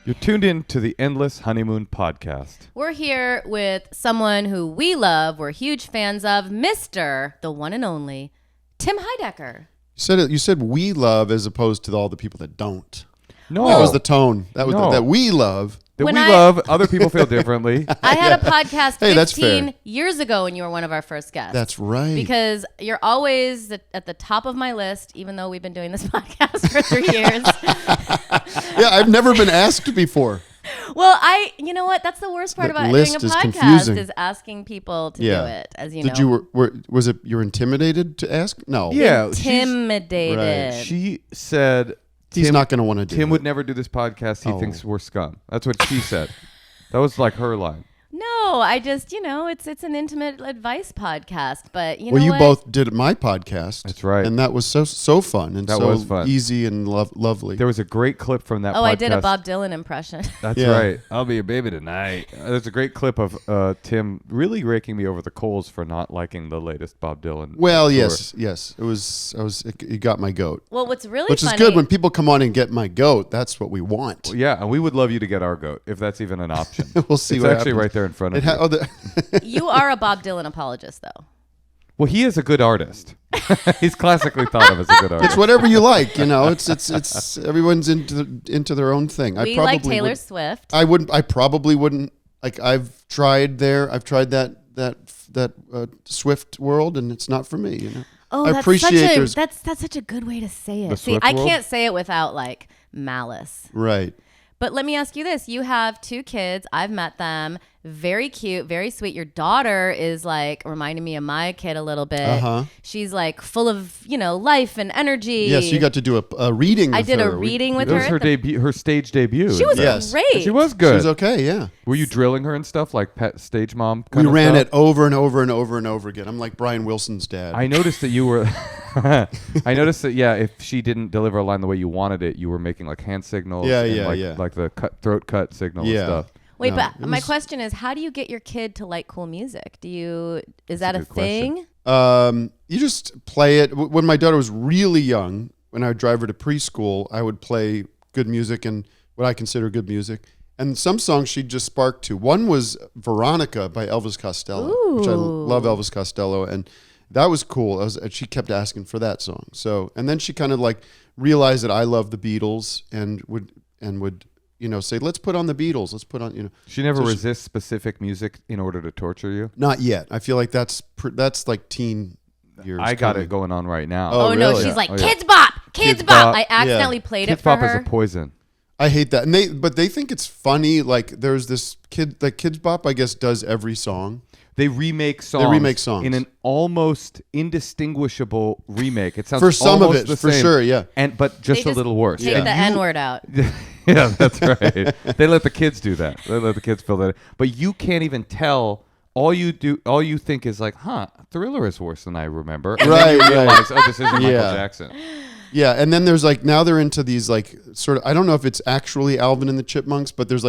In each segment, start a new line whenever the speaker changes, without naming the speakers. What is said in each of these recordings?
You're tuned in to the Endless Honeymoon Podcast.
We're here with someone who we love, we're huge fans of, Mr. the one and only Tim Heidecker.
You said we love as opposed to all the people that don't.
No.
That was the tone. That was
No.
that we love.
That
When
we
I-
love, other people feel differently.
I had a podcast
Hey, that's
15
fair.
years ago and you were one of our first guests.
That's right.
Because you're always at the top of my list, even though we've been doing this podcast for 3 years.
Yeah, I've never been asked before.
Well, you know what? That's the worst part
The
about doing
list
a
is
podcast
confusing.
is asking people to
Yeah.
do it, as you
Did
know.
was it you're intimidated to ask? No.
Yeah.
Intimidated.
Right.
She said
He's not going to want to do
Tim
it.
would never do this podcast. He
Oh.
thinks we're scum. That's what she said. That was like her line.
No, I just, it's an intimate advice podcast, but you know
Well, you
what?
both did my podcast.
That's right.
And that was so fun and
That
so
was fun.
easy and lovely.
There was a great clip from that podcast.
Oh, I did a Bob Dylan impression.
That's
Yeah.
right. I'll be your baby tonight. There's a great clip of Tim really raking me over the coals for not liking the latest Bob Dylan.
Well,
tour.
yes. You got my goat.
Well, what's really
Which
funny,
is good when people come on and get my goat. That's what we want.
Well, yeah, and we would love you to get our goat if that's even an option.
We'll see
It's
what
actually
happens.
right there in front of
It
you.
you are a Bob Dylan apologist, though.
Well, he is a good artist. He's classically thought of as a good artist.
It's whatever you like, It's everyone's into their own thing.
We like Taylor Swift.
I probably wouldn't like. I've tried that Swift world, and it's not for me.
Oh,
I
that's
appreciate there's
that's such a good way to say
The
it. See,
Swift
I
world?
can't say it without like malice.
right.
But let me ask you this. You have 2 kids. I've met them. Very cute, very sweet. Your daughter is like reminding me of my kid a little bit.
Uh-huh.
She's like full of, life and energy.
Yes, you got to do a reading.
I
with
did a
her.
reading with
It was
her.
her
at the-
debut, her stage debut.
She was
Yes.
great.
She was
She
good.
was okay. Yeah.
Were you drilling her and stuff like pet stage mom?
We
kind of
ran
stuff?
it over and over and over and over again. I'm like Brian Wilson's dad.
I noticed that you were. I noticed that if she didn't deliver a line the way you wanted it, you were making like hand signals.
Yeah,
and
yeah,
like,
yeah.
like the throat cut signal
Yeah.
and stuff.
Wait,
No,
but
it
my
was-
question is, how do you get your kid to like cool music? Is that a
good question.
thing?
You just play it. When my daughter was really young, when I would drive her to preschool, I would play good music and what I consider good music. And some songs she'd just spark to. One was Veronica by Elvis Costello, which I
Ooh.
love Elvis Costello. And that was cool. And she kept asking for that song. And then she kind of like realized that I love the Beatles and would say, let's put on the Beatles. Let's put on,
She never
So she-
resists specific music in order to torture you.
Not yet. I feel like that's like teen years.
I got
coming.
it going on right now.
Oh,
Oh, no,
really?
she's like,
Oh, yeah.
Kids Bop! Kids
Kids
Bop!
Bop.
I accidentally played
Kids
it for
Bop
her.
is a poison.
I hate that. And but they think it's funny. Like there's this kid, like Kids Bop, I guess, does every song.
They remake songs.
songs.
In an almost indistinguishable remake. It sounds
For some of
almost
it,
the
for
same,
sure, yeah.
but just
They
a little worse.
Take
Yeah.
the N-word out.
Yeah, that's right. They let the kids do that. They let the kids fill that in. But you can't even tell. All you think is like, Thriller is worse than I remember. And then you
Right,
realize, oh, this isn't Michael
Yeah.
Jackson.
Yeah, and then there's like now they're into these like sort of I don't know if it's actually Alvin and the Chipmunks, but there's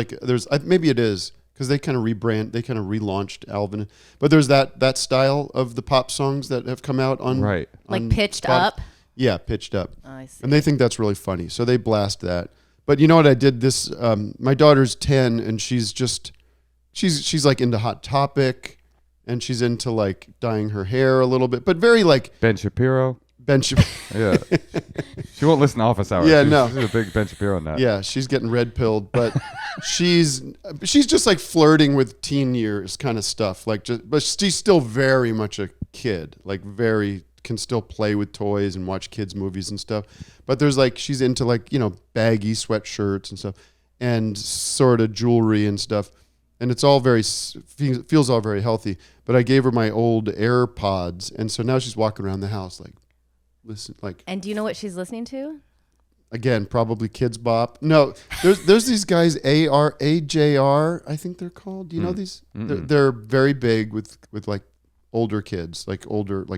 maybe it is because they kind of relaunched Alvin, but there's that style of the pop songs that have come out on
Right.
Like
on
pitched
Spotify.
up?
Yeah, pitched up.
Oh, I see.
And they think that's really funny, so they blast that. But you know what I did this? My daughter's 10, and she's like into Hot Topic, and she's into like dyeing her hair a little bit, but very like
Ben Shapiro.
bench.
Yeah. She won't listen to Office Hours.
Yeah,
she's,
no.
She's a big Ben Shapiro nut.
Yeah, she's getting red pilled, but she's just like flirting with teen years kind of stuff. Like, but she's still very much a kid. Like, can still play with toys and watch kids movies and stuff. But there's like she's into like baggy sweatshirts and stuff, and sort of jewelry and stuff. And it's all feels all very healthy. But I gave her my old AirPods, and so now she's walking around the house like, listen, like.
And do you know what she's listening to?
Again, probably Kids Bop. No, there's these guys AJR, I think they're called. Do you know these? They're very big with like older kids, like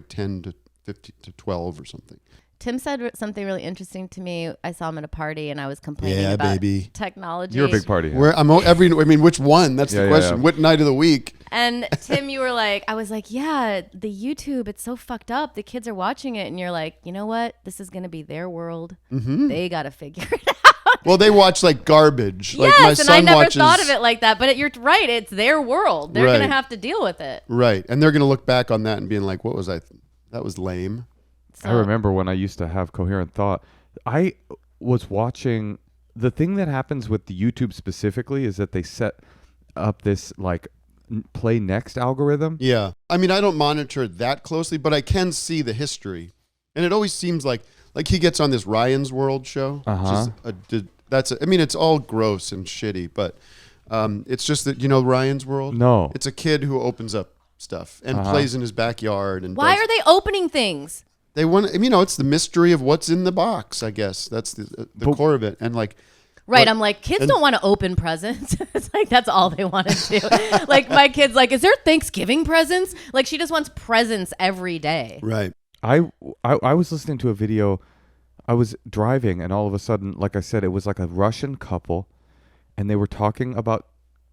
10 to 15 to 12 or something.
Tim said something really interesting to me. I saw him at a party and I was complaining
Yeah,
about
baby.
technology.
You're a big party.
Where which one? That's the question.
Yeah.
What night of the week?
And Tim, you were like, I was like, yeah, the YouTube, it's so fucked up. The kids are watching it. And you're like, you know what? This is going to be their world.
Mm-hmm.
They got to figure it out.
Well, they watch like garbage. Like my
Yes, and
son
I never
watches,
thought of it like that. But you're right. It's their world. They're
Right.
going to have to deal with it.
Right. And they're going to look back on that and being like, what was I? That was lame.
I remember when I used to have coherent thought. I was watching. The thing that happens with the YouTube specifically is that they set up this like play next algorithm.
Yeah. I mean, I don't monitor it that closely, but I can see the history. And it always seems like he gets on this Ryan's World show.
Uh-huh.
I mean, it's all gross and shitty, but it's just that, Ryan's World?
No.
It's a kid who opens up stuff and plays in his backyard. And
Why are they opening things?
They want, it's the mystery of what's in the box, I guess. That's the core of it. And like,
Right, I'm like, kids don't want to open presents. It's like, that's all they want to do. Like, my kid's like, is there Thanksgiving presents? Like, she just wants presents every day.
right.
I was listening to a video. I was driving, and all of a sudden, like I said, it was like a Russian couple, and they were talking about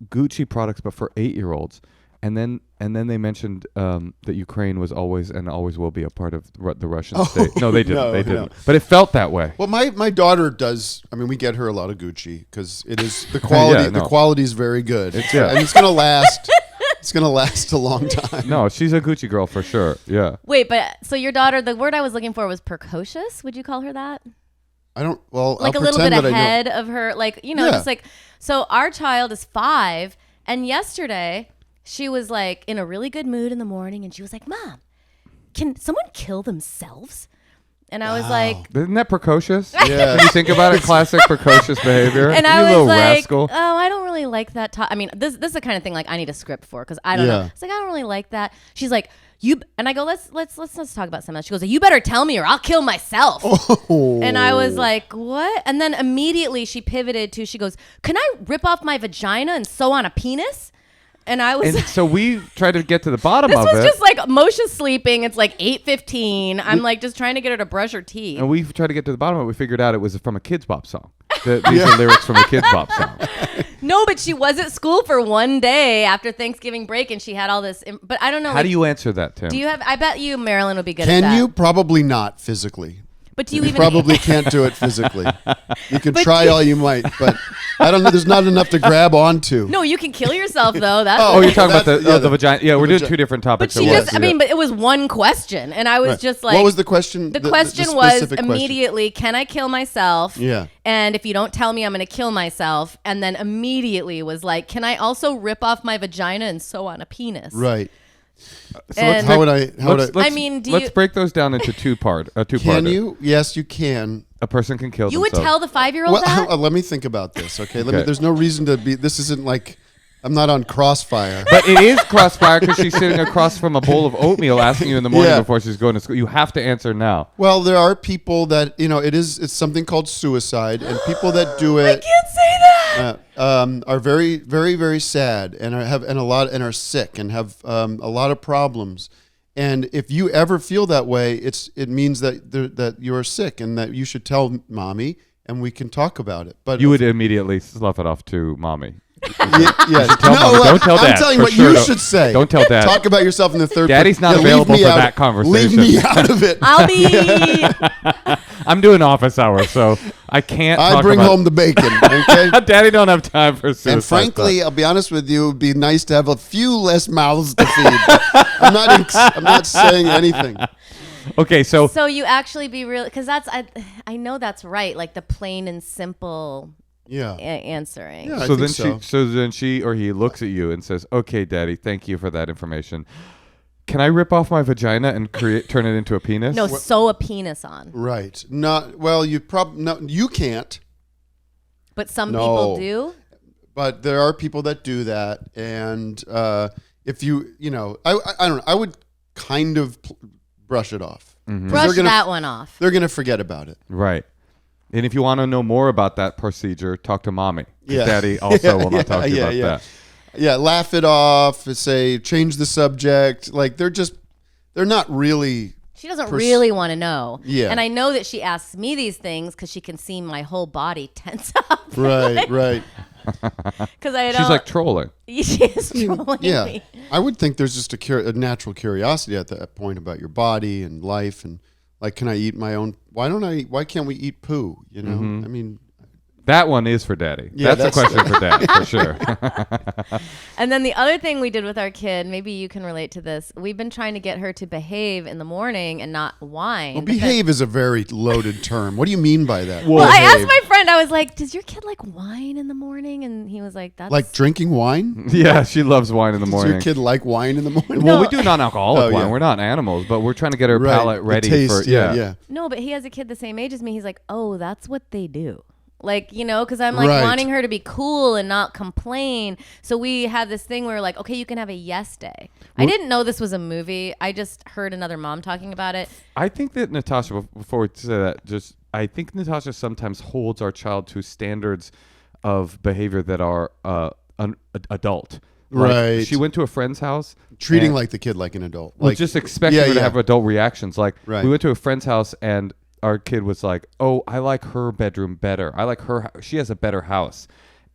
Gucci products, but for 8-year-olds. And then they mentioned that Ukraine was always and always will be a part of the Russian state. No, they didn't. They didn't.
No.
But it felt that way.
Well, my daughter does. I mean, we get her a lot of Gucci because it is the quality. The quality is very good, and it's gonna last. It's gonna last a long time.
No, she's a Gucci girl for sure. Yeah.
Wait, but so your daughter, the word I was looking for was precocious. Would you call her that?
I don't. Well,
Like
I'll
a little bit
pretend that
ahead of her, like
Yeah.
just like. So our child is 5, and yesterday she was like in a really good mood in the morning, and she was like, "Mom, can someone kill themselves?" And I was like,
Isn't that precocious?
Yeah.
When you think about it, classic precocious behavior.
and
you
I was
little
like,
rascal.
"Oh, I don't really like that." I mean, this is the kind of thing like I need a script for because I don't know.
Yeah.
It's like I don't really like that. She's like, "You," and I go, "Let's talk about something else." She goes, "You better tell me or I'll kill myself."
Oh.
And I was like, "What?" And then immediately she pivoted to, she goes, "Can I rip off my vagina and sew on a penis?" And I was.
And so we tried to get to the bottom
This
of
was
it.
just like Moshe's sleeping. It's like 8:15. I'm like just trying to get her to brush her teeth.
And we tried to get to the bottom of it. We figured out it was from a Kids Bop song. These are lyrics from a Kids Bop song.
No, but she was at school for one day after Thanksgiving break, and she had all this. But I don't know.
How do you answer that, Tim?
Do you have? I bet you Marilyn would be good at that.
Can you? Probably not physically.
But do you even?
Probably can't do it physically. You can
But
try all you might, but I don't know. There's not enough to grab onto.
No, you can kill yourself though. That's.
Oh, you're talking about
That's-
the vagina. Yeah, we're doing two different
But
topics.
she
at once.
just. I mean, but it was one question, and I was
Right.
just like.
What was the question?
The question was
specific question.
immediately, can I kill myself?
Yeah.
And if you don't tell me, I'm going to kill myself. And then immediately was like, can I also rip off my vagina and sew on a penis?
Right.
And
How would I?
I mean, do
let's
you-
break those down into two-part.
Can you? Yes, you can.
A person can kill
You would
themselves.
tell the 5-year-old that?
Well, let me think about this. Okay.
Okay.
There's no reason to be. This isn't like I'm not on Crossfire.
But it is crossfire because she's sitting across from a bowl of oatmeal asking you in the morning
Yeah.
before she's going to school. You have to answer now.
Well, there are people that it's something called suicide, and people that do
I
it
can't say that.
are very, very, very sad and are sick and have a lot of problems. And if you ever feel that way, it means that you are sick and that you should tell mommy and we can talk about it. But
You would immediately slough it off to mommy.
yes.
tell mommy. Don't tell
I'm
dad,
telling
for
you what
sure.
you
Don't-
should say.
don't tell dad.
Talk about yourself in the third.
Daddy's not
leave
available
me
for
out-
that conversation.
Leave me out of it.
I'll be.
I'm doing office hours, so I can't
I
talk
bring
about
home the bacon. Okay.
Daddy don't have time for suicide
And frankly,
stuff.
I'll be honest with you, it'd be nice to have a few less mouths to feed. I'm not saying anything.
Okay, so
So you actually be real. Because I know that's right. Like the plain and simple
Yeah.
answering.
Yeah. I
so
think
then she or he looks at you and says, "Okay, Daddy, thank you for that information. Can I rip off my vagina and turn it into a penis?"
No, sew a penis on.
Right. Not well. You can't.
But some
No.
people do.
But there are people that do that, and if you I don't know. I would kind of brush it off. 'Cause
Brush that one off.
They're gonna forget about it.
Right. And if you want to know more about that procedure, talk to mommy. 'Cause
Yeah.
Daddy also will not talk to you about that.
Yeah, laugh it off. Say change the subject. Like they're not really.
She doesn't really want to know.
Yeah.
And I know that she asks me these things because she can see my whole body tense up.
Right. Right.
Because I don't.
She's like trolling.
She is trolling
Yeah,
me.
I would think there's just a natural curiosity at that point about your body and life, and like, can I eat my own? Why can't we eat poo? I mean,
That one is for daddy.
Yeah,
that's a question for dad, for sure.
And then the other thing we did with our kid, maybe you can relate to this. We've been trying to get her to behave in the morning and not whine.
Well, behave is a very loaded term. What do you mean by that?
Well, I asked my friend, I was like, does your kid like whine in the morning? And he was like, that's
like drinking wine?
Yeah, she loves wine in the morning.
Does your kid like wine in the morning?
Well, we do non-alcoholic wine.
yeah.
We're not animals, but we're trying to get her palate
The
ready
taste,
for
yeah.
No, but he has a kid the same age as me. He's like, oh, that's what they do. Like, you know, because I'm like
Right.
wanting her to be cool and not complain. So we have this thing where we're like, okay, you can have a yes day. I didn't know this was a movie. I just heard another mom talking about it.
I think that Natasha, before we say that, I think Natasha sometimes holds our child to standards of behavior that are adult. Like,
Right.
she went to a friend's house.
Treating
and-
like the kid like an adult.
Well,
Like,
just expecting her to have adult reactions. Like,
Right.
we went to a friend's house and our kid was like, oh, I like her bedroom better. I like her. She has a better house.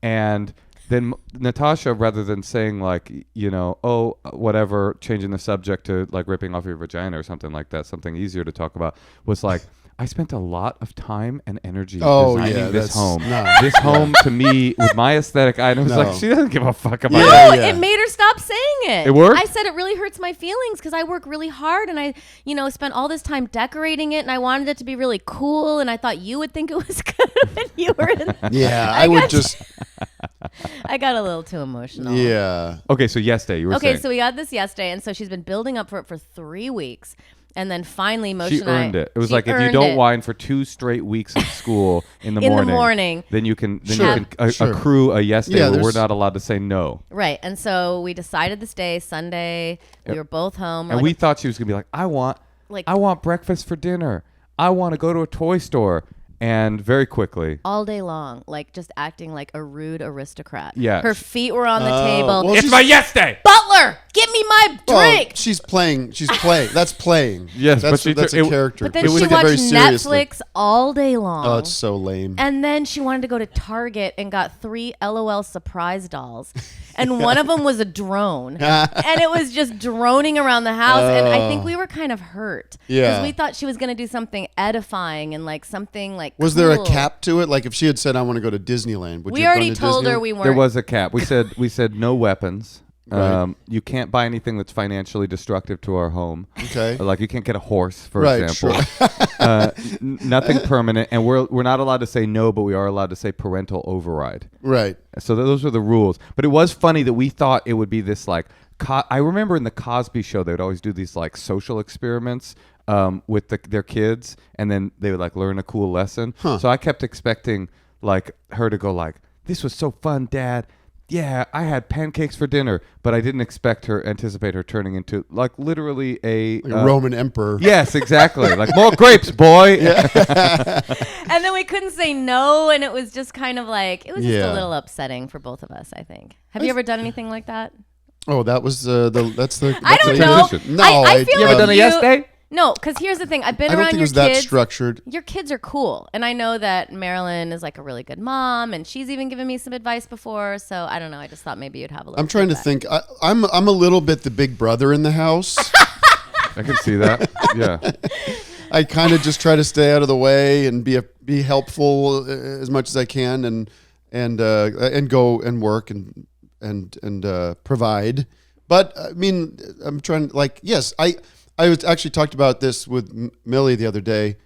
And then Natasha, rather than saying like, you know, oh, whatever, changing the subject to like ripping off your vagina or something like that, something easier to talk about, was like, I spent a lot of time and energy designing this home. This home, to me, with my aesthetic eye, and it was like, she doesn't give a fuck about
No,
it.
it made her stop saying it.
It worked?
I said it really hurts my feelings because I work really hard and I, you know, spent all this time decorating it and I wanted it to be really cool and I thought you would think it was good when you were in.
Yeah, I would just.
I got a little too emotional.
Yeah.
Okay, so yes day, you were saying.
Okay, so we had this yes day, and so she's been building up for it for 3 weeks. And then finally, Moshe
She
and I...
earned it. It was
she
like, if you
earned
don't
it.
whine for 2 straight weeks of school in the
In the
morning,
morning.
then you can
Sure. Sure.
accrue a yes day
Yeah,
where we're
there's-
not allowed to say no.
Right, and so we decided this day, Sunday, we were both home. We're
And
like,
we thought she was gonna be like, I want
Like-
breakfast for dinner. I want to go to a toy store. And very quickly,
all day long, like just acting like a rude aristocrat.
Yeah.
Her feet were on the table.
well,
it's
she's-
my yes day.
Butler, get me my drink.
She's playing. That's playing.
Yes,
that's,
but
that's a character.
But then
People
she
take it very
watched
seriously.
Netflix all day long.
Oh, it's so lame.
And then she wanted to go to Target and got 3 LOL surprise dolls. And one of them was a drone. And it was just droning around the house. And I think we were kind of hurt.
Yeah.
Because we thought she was going to do something edifying and like something like
Was there a
cool.
cap to it? Like if she had said, "I want to go to Disneyland," would
We
you have
already
gone to
told her
Disneyland?
we weren't.
There was a cap. We said no weapons.
Right.
You can't buy anything that's financially destructive to our home.
Okay.
Like you can't get a horse, for
Right,
example. Nothing permanent, and we're not allowed to say no, but we are allowed to say parental override.
Right.
So those were the rules. But it was funny that we thought it would be this like. I remember in the Cosby Show they would always do these like social experiments with their kids, and then they would like learn a cool lesson. So I kept expecting like her to go like, "This was so fun, Dad. Yeah, I had pancakes for dinner," but I didn't anticipate her turning into like literally a
Like a Roman emperor.
Yes, exactly. Like more grapes, boy.
And then we couldn't say no, and it was just kind of like it was just
Yeah.
a little upsetting for both of us. I think. Have you ever done anything like that?
Oh, that was that's the.
I
that's
don't
the
know.
transition. No,
I feel
You ever
like
done a yes day?
No, because here's the thing. I've been
I don't
around
think it
your
was that
kids.
structured.
Your kids are cool, and I know that Marilyn is like a really good mom, and she's even given me some advice before. So I don't know. I just thought maybe you'd have a little.
I'm trying to
feedback.
think. I'm a little bit the big brother in the house.
I can see that. Yeah.
I kind of just try to stay out of the way and be helpful as much as I can, and go and work and provide. But I mean, I'm trying like yes, I was actually talked about this with Millie the other day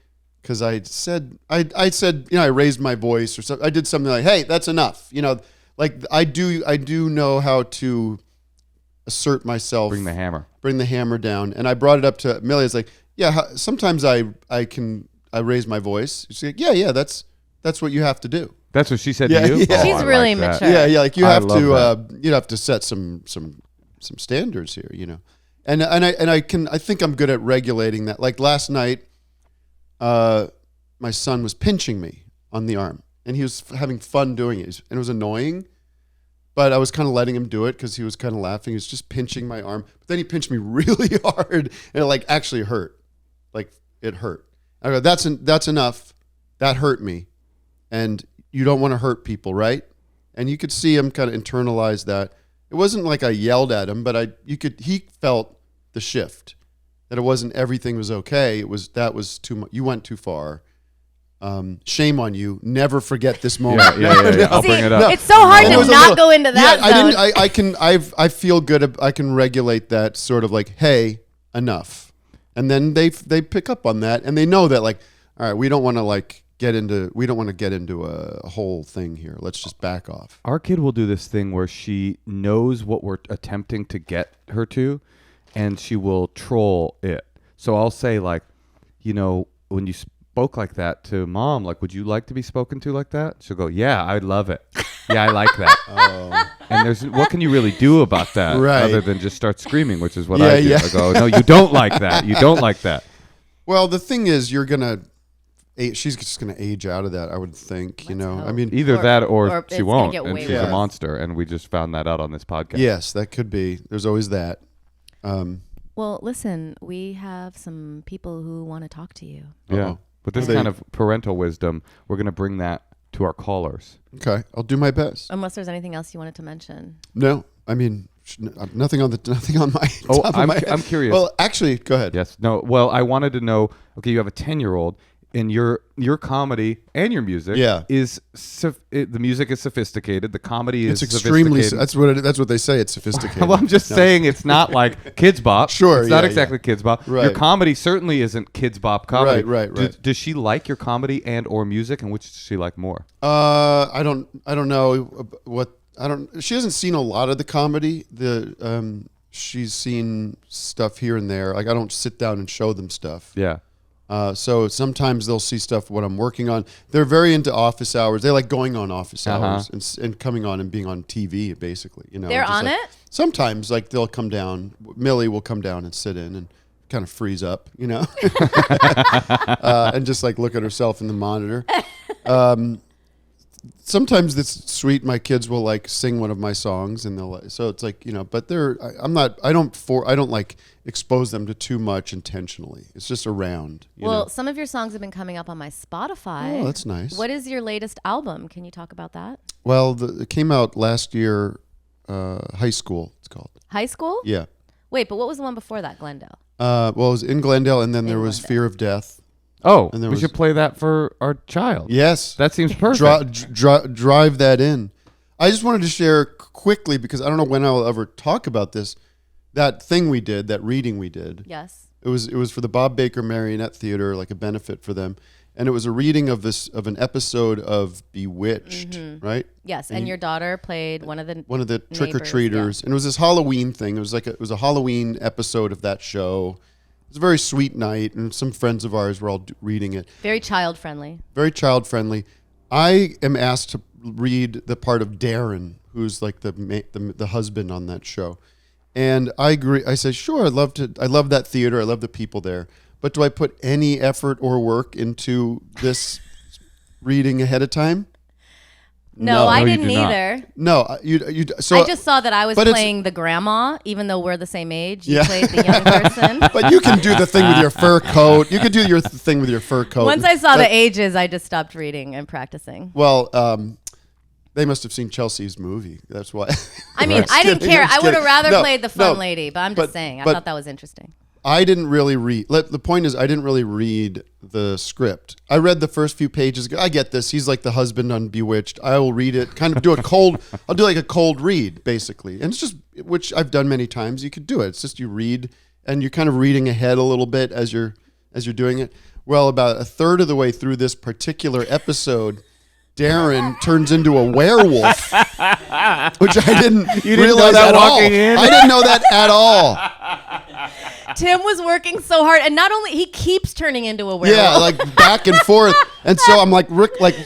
because I said I raised my voice or something. I did something like, hey, that's enough. Like I do know how to assert myself.
Bring the hammer
Down. And I brought it up to Millie. It's like, yeah, sometimes I raise my voice. She's like, yeah, that's what you have to do.
That's what she said
Yeah,
to you.
yeah.
Oh,
She's
I
really
like that.
mature.
Yeah, like you
I
have
love
to you have to set some standards here, And I think I'm good at regulating that. Like last night, my son was pinching me on the arm, and he was having fun doing it, and it was annoying. But I was kind of letting him do it because he was kind of laughing. He was just pinching my arm, but then he pinched me really hard, and it like actually hurt. Like it hurt. I go, that's enough. That hurt me, and you don't want to hurt people, right? And you could see him kind of internalize that. It wasn't like I yelled at him, but he felt the shift, that it wasn't everything was okay. That was too much. You went too far. shame on you. Never forget this moment.
Yeah. I'll
See,
bring it up.
it's so hard
And it
to
was a
not
little-
go into that zone.
I feel good. I can regulate that sort of like, hey, enough. And then they pick up on that and they know that like, all right, we don't want to get into a whole thing here. Let's just back off.
Our kid will do this thing where she knows what we're attempting to get her to, and she will troll it. So I'll say like, when you spoke like that to mom, like, would you like to be spoken to like that? She'll go, yeah, I love it. Yeah, I like that. And what can you really do about that
Right.
other than just start screaming, which is what
Yeah,
I do.
yeah.
I go, no, you don't like that. You don't like that.
Well, the thing is, she's just gonna age out of that. I would think.
hope.
I mean,
Either
Or-
that
or
or
it's
she
gonna
won't,
get
and
way
she's a
worse.
monster, and we just found that out on this podcast.
yes, that could be. There's always that.
Well, listen, we have some people who want to talk to you.
Yeah.
Uh-oh.
But this
They-
kind of parental wisdom, we're going to bring that to our callers.
Okay, I'll do my best.
Unless there's anything else you wanted to mention.
No, I mean nothing on my.
Oh,
top of my head.
I'm curious.
Well, actually, go ahead.
Yes. No. Well, I wanted to know. Okay, you have a 10-year-old, and your comedy and your music.
Yeah.
The music is sophisticated. The comedy is
It's extremely.
sophisticated.
That's what they say. It's sophisticated.
Well, I'm just
No.
saying it's not like Kids Bop.
Sure,
It's not
yeah,
exactly Kids Bop. Your
Right.
comedy certainly isn't Kids Bop comedy.
Right.
Does she like your comedy and or music, and which does she like more?
I don't know what. She hasn't seen a lot of the comedy. She's seen stuff here and there. Like I don't sit down and show them stuff.
Yeah.
So sometimes they'll see stuff what I'm working on. They're very into office hours. They like going on office hours and coming on and being on TV, basically.
They're
just
on
like-
it?
Sometimes, like they'll come down. Millie will come down and sit in and kind of freeze up, and just like look at herself in the monitor. Sometimes it's sweet. My kids will like sing one of my songs, and they'll. So it's like but I don't like expose them to too much intentionally. It's just around.
Well, some of your songs have been coming up on my Spotify.
Oh, that's nice.
What is your latest album? Can you talk about that?
Well, it came out last year. High School. It's called.
High School?
Yeah.
Wait, but what was the one before that, Glendale?
Well, it was in Glendale, and then there was
Glendale.
Fear of Death.
Oh,
And there
we
was-
should play that for our child.
Yes.
That seems perfect.
Drive that in. I just wanted to share quickly because I don't know when I'll ever talk about this. That thing we did, that reading we did.
Yes.
It was for the Bob Baker Marionette Theater, like a benefit for them, and it was a reading of an episode of Bewitched, right?
Yes, and your daughter played one of the
trick or
neighbors,
treaters, and it was this Halloween thing. It was a Halloween episode of that show. It was a very sweet night, and some friends of ours were all reading it.
Very child friendly.
Very child friendly. I am asked to read the part of Darren, who's like the husband on that show, and I agree. I said, sure, I'd love to. I love that theater. I love the people there. But do I put any effort or work into this reading ahead of time?
No, I
you
didn't
do not.
either.
No, you. So
I just saw that I was
but it's-
playing the grandma, even though we're the same age. You
Yeah.
played the young person.
But you can do the thing with your fur coat. You could do your thing with your fur coat.
Once I saw
But-
the ages, I just stopped reading and practicing.
Well, they must have seen Chelsea's movie. That's why.
I mean,
I'm just
I didn't
kidding,
care.
I'm just
I would have
kidding.
rather
No,
played the fun
no.
lady, but I'm just
But-
saying. I
but-
thought that was interesting.
I didn't really read. The point is, I didn't really read the script. I read the first few pages. I get this. He's like the husband on Bewitched. I will read it. Kind of do a cold. I'll do like a cold read, basically, and it's just which I've done many times. You could do it. It's just you read, and you're kind of reading ahead a little bit as you're doing it. Well, about a third of the way through this particular episode, Darren turns into a werewolf, which I didn't
didn't
realize
know that
at all.
walking in?
I didn't know that at all.
Tim was working so hard, and not only he keeps turning into a werewolf.
Yeah, like back and forth. And so I'm like, Rick, like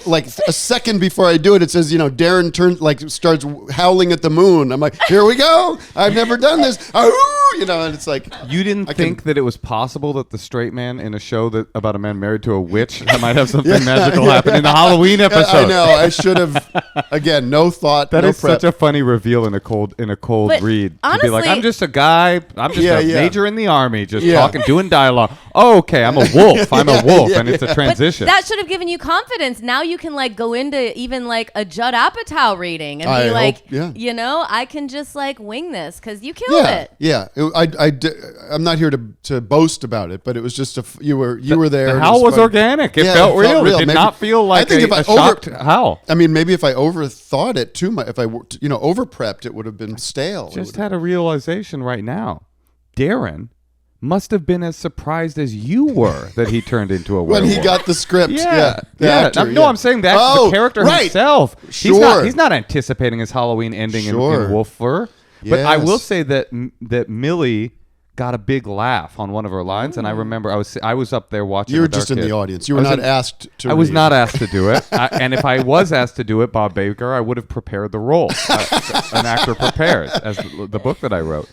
a second before I do it, it says, Darren starts howling at the moon. I'm like, here we go. I've never done this. And it's like,
You didn't think that it was possible that the straight man in a show about a man married to a witch might have something magical happen in the Halloween episode?
I know. I should have. Again, no thought.
That
no
is
prep.
such a funny reveal in a cold
But
read. To be like,
honestly-
I'm just a guy. I'm just
Yeah,
a
yeah.
major in the army, just
Yeah.
talking, doing dialogue. Oh, okay, I'm a wolf. I'm a wolf, and it's a
But
transition.
that should have given you confidence. Now you can go into even a Judd Apatow reading and be
I
like,
hope, yeah.
I can just wing this because you killed
Yeah,
it.
yeah. It I'm not here to boast about it, but it was just you were there.
The
and
howl was
fun.
organic. It
Yeah,
felt real. It did
Maybe,
not feel like a shocked howl.
I mean, maybe if I overthought it too much, if I over prepped, it would have been stale.
Just had a realization right now. Darren must have been as surprised as you were that he turned into a werewolf.
When he got the script.
Yeah.
The actor,
No, I'm saying that's the character himself.
Sure.
He's not anticipating his Halloween ending in wolf fur. But
Yes.
I will say that Millie got a big laugh on one of her lines, and I remember I was up there watching.
You were
with our
just in
kid.
the audience. You were not asked to.
I was
read.
not asked to do it, and if I was asked to do it, Bob Baker, I would have prepared the role. An actor prepares, as the book that I wrote.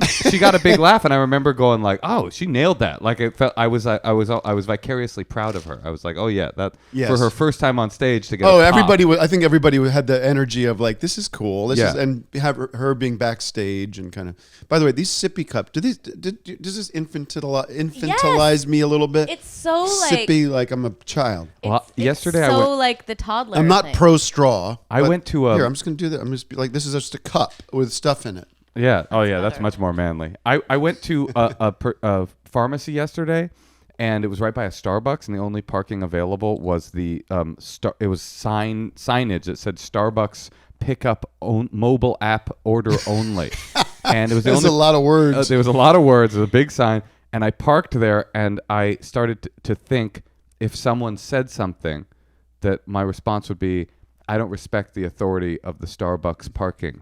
She got a big laugh, and I remember going like, "Oh, she nailed that!" Like it felt I was vicariously proud of her. I was like, "Oh yeah, that for her first time on stage to get."
Oh,
a pop.
I think everybody had the energy of like, this is cool. And have her being backstage and kind of. By the way, these sippy cups. Does this infantilize me a little bit?
It's so
sippy, like I'm a child.
Well, yesterday
it's
I went.
like the toddler.
I'm not
thing.
pro straw.
I went to a.
Here, I'm just gonna do that. I'm just be like, this is just a cup with stuff in it.
Yeah. Oh, yeah. That's much more manly. I went to a pharmacy yesterday, and it was right by a Starbucks, and the only parking available was the it was signage that said Starbucks pickup mobile app order only, and it was
There's a lot of words.
There was a lot of words. There was a big sign, and I parked there, and I started to think if someone said something, that my response would be, I don't respect the authority of the Starbucks parking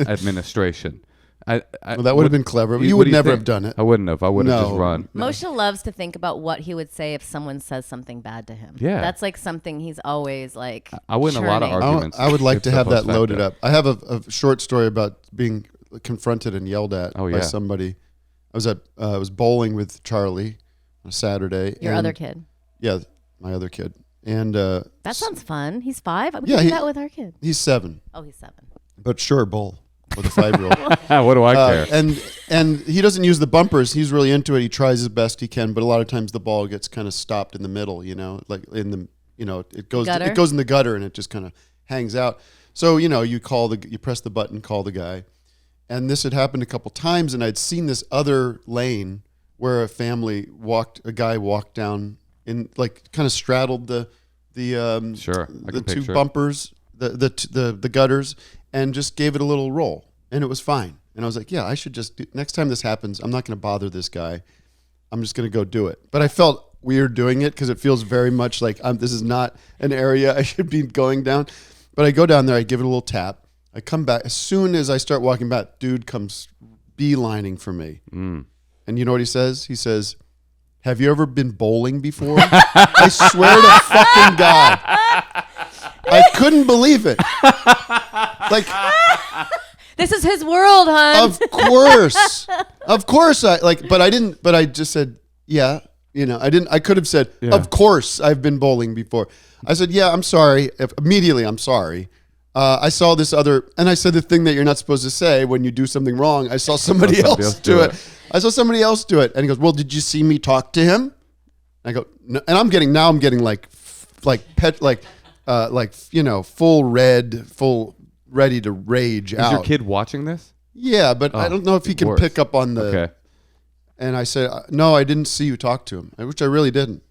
administration.
Well, that would have been clever. You would never have done it.
I wouldn't have. I would have just run.
Moshe loves to think about what he would say if someone says something bad to him.
Yeah.
That's like something he's always like.
I win a lot of
churning.
arguments.
I would like
if
to
the
have that
post
loaded
facto.
up. I have a short story about being confronted and yelled at by somebody. I was bowling with Charlie on a Saturday.
Your other kid.
Yeah, my other kid. And
that sounds fun. He's 5. We
Yeah,
can do that with our kid.
he's 7.
Oh, he's 7.
But sure, bowl with a 5-year-old.
What do I care?
And he doesn't use the bumpers. He's really into it. He tries his best he can, but a lot of times the ball gets kind of stopped in the middle. Like in the it goes in the gutter and it just kind of hangs out. So you press the button, call the guy, and this had happened a couple times, and I'd seen this other lane where a guy walked down in like kind of straddled the two bumpers, the gutters, and just gave it a little roll, and it was fine. And I was like, yeah, I should next time this happens, I'm not going to bother this guy. I'm just going to go do it. But I felt weird doing it because it feels very much like this is not an area I should be going down. But I go down there, I give it a little tap. I come back. As soon as I start walking back, dude comes beelining for me. And you know what he says? He says, have you ever been bowling before? I swear to fucking God. I couldn't believe it. Like,
this is his world, hon.
Of course but I just said, yeah, I could have said, of course I've been bowling before. I said, yeah, I'm sorry. Immediately, I'm sorry. I saw this other, and I said the thing that you're not supposed to say when you do something wrong. I saw somebody else do it. I saw somebody else do it. And he goes, well, did you see me talk to him? I go, no. And I'm getting like full red, full ready to rage out.
Is your kid watching this?
Yeah, but I don't know if he can pick up on the.
Okay.
And I said, no, I didn't see you talk to him, which I really didn't.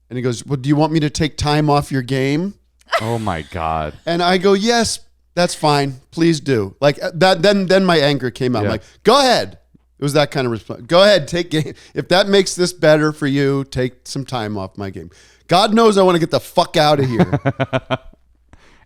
And he goes, well, do you want me to take time off your game?
Oh my God.
And I go, yes, that's fine. Please do. Like that. Then my anger came out.
Yeah.
I'm like, go ahead. It was that kind of response. Go ahead, take game. If that makes this better for you, take some time off my game. God knows I want to get the fuck out of here.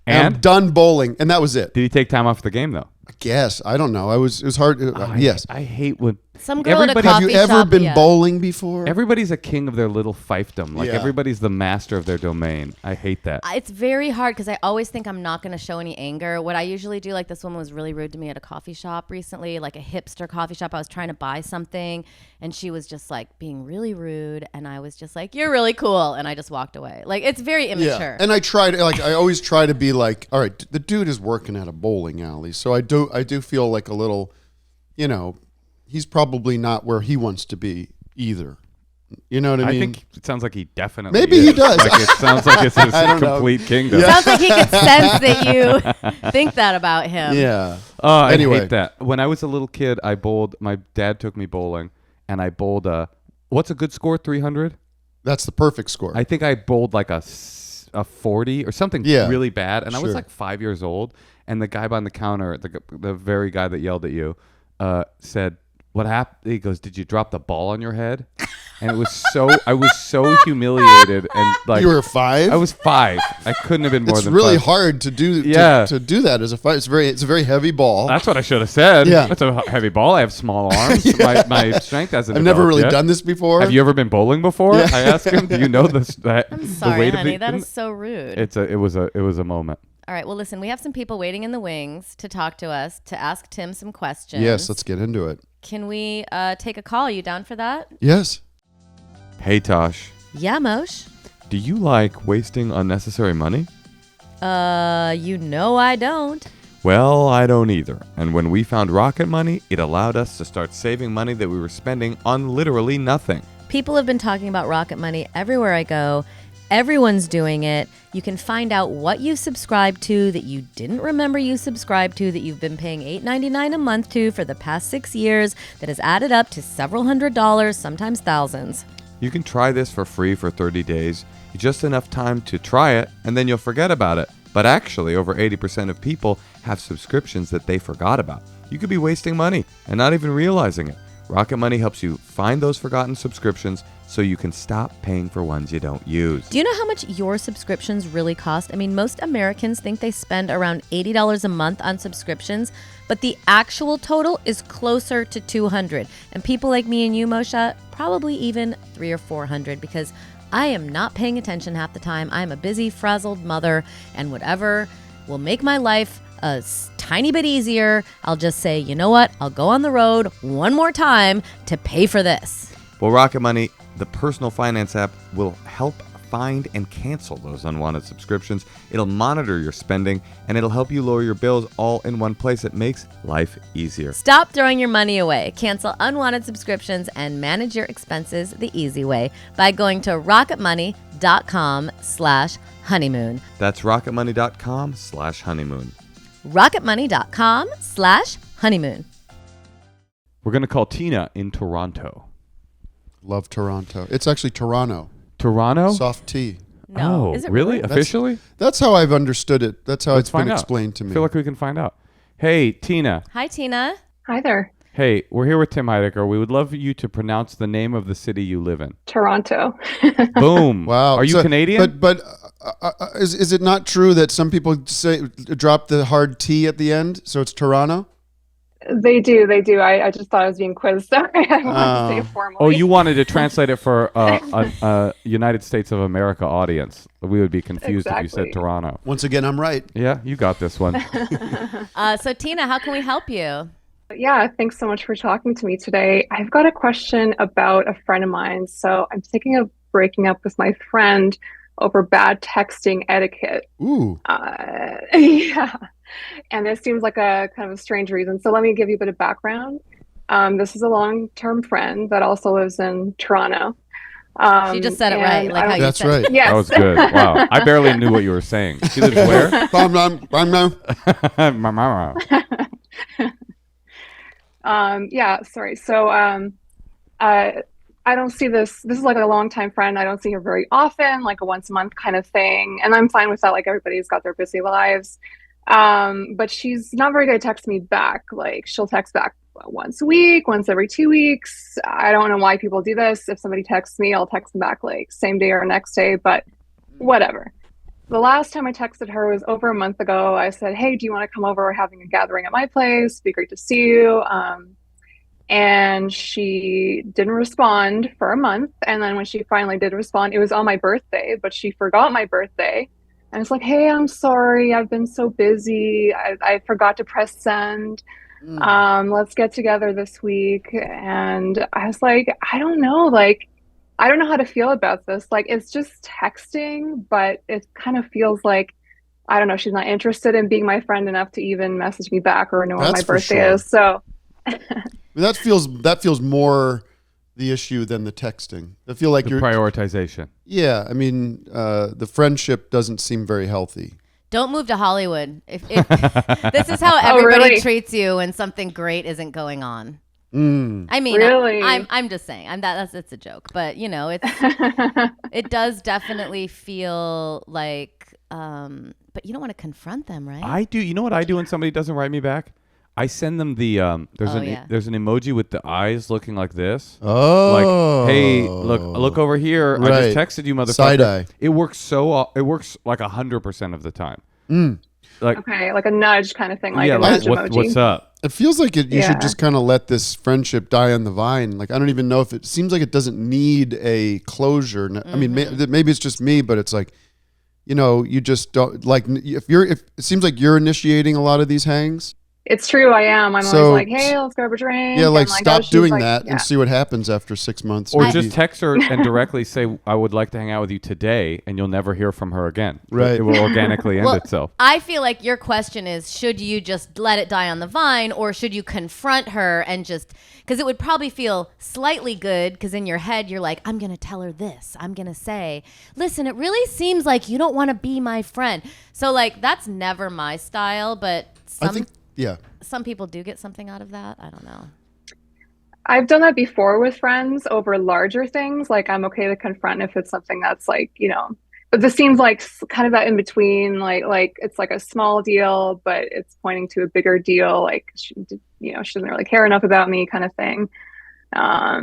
And I'm done bowling. And that was it.
Did he take time off the game though?
I guess. I don't know. It was hard. Yes.
I hate when
some girl at a coffee
Have you ever
shop,
been bowling before?
everybody's a king of their little fiefdom. Like everybody's the master of their domain. I hate that.
It's very hard because I always think I'm not going to show any anger. What I usually do, like this woman was really rude to me at a coffee shop recently, like a hipster coffee shop. I was trying to buy something and she was just like being really rude. And I was just like, you're really cool. And I just walked away. Like it's very immature.
Yeah. And I always try to be like, all right, the dude is working at a bowling alley. So I do feel like a little, he's probably not where he wants to be either. You know what I mean?
I think it sounds like he definitely
Maybe
is.
he does.
Like it sounds like it's his
I don't know.
complete kingdom.
Yeah.
Sounds like he could sense that you think that about him.
Yeah.
Oh, I
Anyway.
hate that. When I was a little kid, I bowled. My dad took me bowling, and I bowled what's a good score? 300.
That's the perfect score.
I think I bowled like a 40 or something really bad, and I was
Sure.
like 5 years old. And the guy behind the counter, the very guy that yelled at you, said, "What happened?" He goes, "Did you drop the ball on your head?" And it was I was so humiliated, and like
You were 5?
I was 5. I couldn't have been more
It's
than
really
5.
hard to do
Yeah.
to do that as a 5. It's a very heavy ball.
That's what I should have said.
Yeah.
That's a heavy ball. I have small arms. My strength hasn't.
I've never
developed
really
yet.
done this before.
Have you ever been bowling before?
Yeah.
I asked him. Do you know this?
I'm sorry,
the weight
honey.
of
That is so rude.
It was a moment.
All right. Well, listen, we have some people waiting in the wings to talk to us, to ask Tim some questions.
Yes, let's get into it.
Can we take a call? Are you down for that?
Yes.
Hey Tosh,
Yeah, Moshe.
do you like wasting unnecessary money?
You know I don't.
Well, I don't either. And when we found Rocket Money, it allowed us to start saving money that we were spending on literally nothing.
People have been talking about Rocket Money everywhere I go. Everyone's doing it. You can find out what you subscribed to that you didn't remember you subscribed to, that you've been paying $8.99 a month to for the past 6 years, that has added up to several $100s, sometimes thousands.
You can try this for free for 30 days. Just enough time to try it, and then you'll forget about it. But actually, over 80% of people have subscriptions that they forgot about. You could be wasting money and not even realizing it. Rocket Money helps you find those forgotten subscriptions so you can stop paying for ones you don't use.
Do you know how much your subscriptions really cost? I mean, most Americans think they spend around $80 a month on subscriptions, but the actual total is closer to $200. And people like me and you, Moshe, probably even $300 or $400, because I am not paying attention half the time. I'm a busy, frazzled mother, and whatever will make my life a tiny bit easier, I'll just say, you know what? I'll go on the road one more time to pay for this.
Well, Rocket Money, the personal finance app, will help find and cancel those unwanted subscriptions. It'll monitor your spending, and it'll help you lower your bills all in one place. It makes life easier.
Stop throwing your money away. Cancel unwanted subscriptions and manage your expenses the easy way by going to rocketmoney.com/honeymoon.
That's rocketmoney.com/honeymoon.
rocketmoney.com/honeymoon.
We're going to call Tina in Toronto.
Love Toronto. It's actually Toronto.
Toronto?
Soft T.
No.
Oh,
Is it
really?
That's-
Officially?
That's how I've understood it. That's how
Let's
it's been
find out.
explained to
I
me.
feel like we can find out. Hey, Tina.
Hi, Tina.
Hi there.
Hey, we're here with Tim Heidecker. We would love you to pronounce the name of the city you live in.
Toronto.
Boom.
Wow.
Are you
So-
Canadian?
But is it not true that some people say drop the hard T at the end, so it's Toronto?
They do. I just thought I was being quizzed. Sorry, I wanted to say it formally.
Oh, you wanted to translate it for a United States of America audience. We would be confused if you said
Exactly.
Toronto.
Once again, I'm right.
Yeah, you got this one.
So, Tina, how can we help you?
Yeah, thanks so much for talking to me today. I've got a question about a friend of mine. So I'm thinking of breaking up with my friend over bad texting etiquette.
Ooh.
Yeah. And this seems like a kind of a strange reason. So let me give you a bit of background. This is a long-term friend that also lives in Toronto.
She just said it right.
and
Like how you
That's
said
right.
Yes.
That was good. Wow. I barely knew what you were saying. She lives where?
Yeah, sorry. So I don't see this is like a longtime friend. I don't see her very often, like a once a month kind of thing. And I'm fine with that. Like everybody's got their busy lives. But she's not very good at texting me back. Like she'll text back once a week, once every 2 weeks. I don't know why people do this. If somebody texts me, I'll text them back like same day or next day, but whatever. The last time I texted her was over a month ago. I said, hey, do you want to come over? We're having a gathering at my place. It'd be great to see you. And she didn't respond for a month. And then when she finally did respond, it was on my birthday, but she forgot my birthday. And it's like, hey, I'm sorry. I've been so busy. I forgot to press send. Let's get together this week. And I was like, I don't know. Like, I don't know how to feel about this. Like, it's just texting, but it kind of feels like, I don't know, she's not interested in being my friend enough to even message me back or know when
That's
my
for
birthday
sure.
is. So
That feels more the issue than the texting. I feel like
The
you're
prioritization.
Yeah, I mean, the friendship doesn't seem very healthy.
Don't move to Hollywood. If this is how everybody
really?
treats you when something great isn't going on.
Mm.
I mean,
Really?
I'm just saying. It's a joke, but it does definitely feel like. But you don't want to confront them, right?
I do. You know what I do when somebody doesn't write me back? I send them the there's an emoji with the eyes looking like this.
Oh,
Like, hey, look over here. I
Right.
just texted you, motherfucker.
Side eye.
It works like 100% of the time. Like,
Okay, like a nudge kind of thing, like
yeah,
a
like
nudge emoji.
what's up?
It feels like you
Yeah.
should just kind of let this friendship die on the vine. Like, I don't even know if it seems like it doesn't need a closure. I mean, maybe it's just me, but it's like, you just don't like if it seems like you're initiating a lot of these hangs.
It's true, I am. I'm
So-
always like, hey, let's grab a drink.
Yeah, like
and
stop
she's
doing
like,
that
yeah.
and see what happens after 6 months.
Or
Maybe-
just text her and directly say, I would like to hang out with you today, and you'll never hear from her again.
Right.
It will organically end itself.
I feel like your question is, should you just let it die on the vine, or should you confront her and just, because it would probably feel slightly good, because in your head you're like, I'm going to tell her this. I'm going to say, listen, it really seems like you don't want to be my friend. So like, that's never my style, but
I think, yeah.
some people do get something out of that. I don't know.
I've done that before with friends over larger things. Like, I'm okay to confront if it's something that's like, but this seems like kind of that in between, like it's like a small deal, but it's pointing to a bigger deal. Like, she doesn't really care enough about me, kind of thing.
I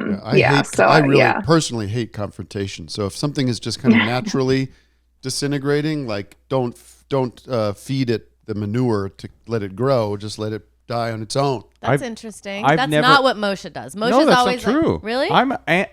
really personally hate confrontation. So if something is just kind of naturally disintegrating, like don't feed it the manure to let it grow. Just let it die on its own.
That's interesting.
I've
That's
never-
not what Moshe does. Moshe's
No, that's
always
not true.
like, really?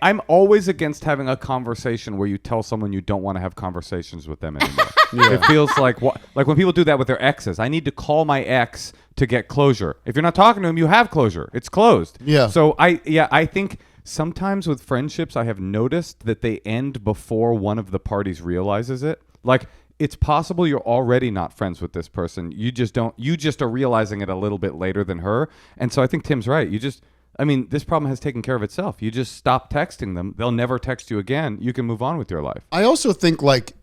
I'm always against having a conversation where you tell someone you don't want to have conversations with them anymore. It feels like when people do that with their exes. I need to call my ex to get closure. If you're not talking to him, you have closure. It's closed.
Yeah.
So I think sometimes with friendships, I have noticed that they end before one of the parties realizes it. Like, it's possible you're already not friends with this person. You just are realizing it a little bit later than her. And so I think Tim's right. This problem has taken care of itself. You just stop texting them. They'll never text you again. You can move on with your life.
I also think like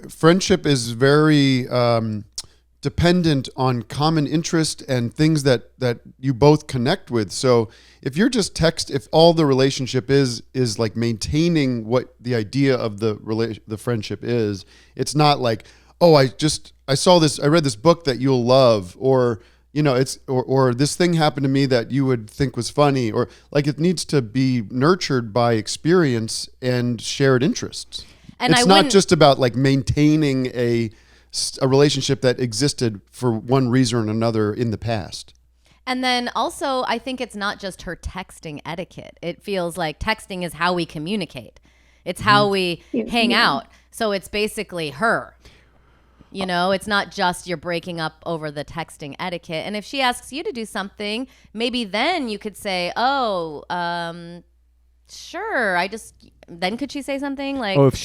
friendship is very dependent on common interest and things that you both connect with. So if you're just if all the relationship is like maintaining what the idea of the friendship is, it's not like, oh, I read this book that you'll love, or or this thing happened to me that you would think was funny, or like it needs to be nurtured by experience and shared interests.
And
it's not just about like maintaining a relationship that existed for one reason or another in the past.
And then also, I think it's not just her texting etiquette. It feels like texting is how we communicate. It's how we hang out. So it's basically her. It's not just you're breaking up over the texting etiquette. And if she asks you to do something, maybe then you could say, oh, sure. Then could she say something like,
if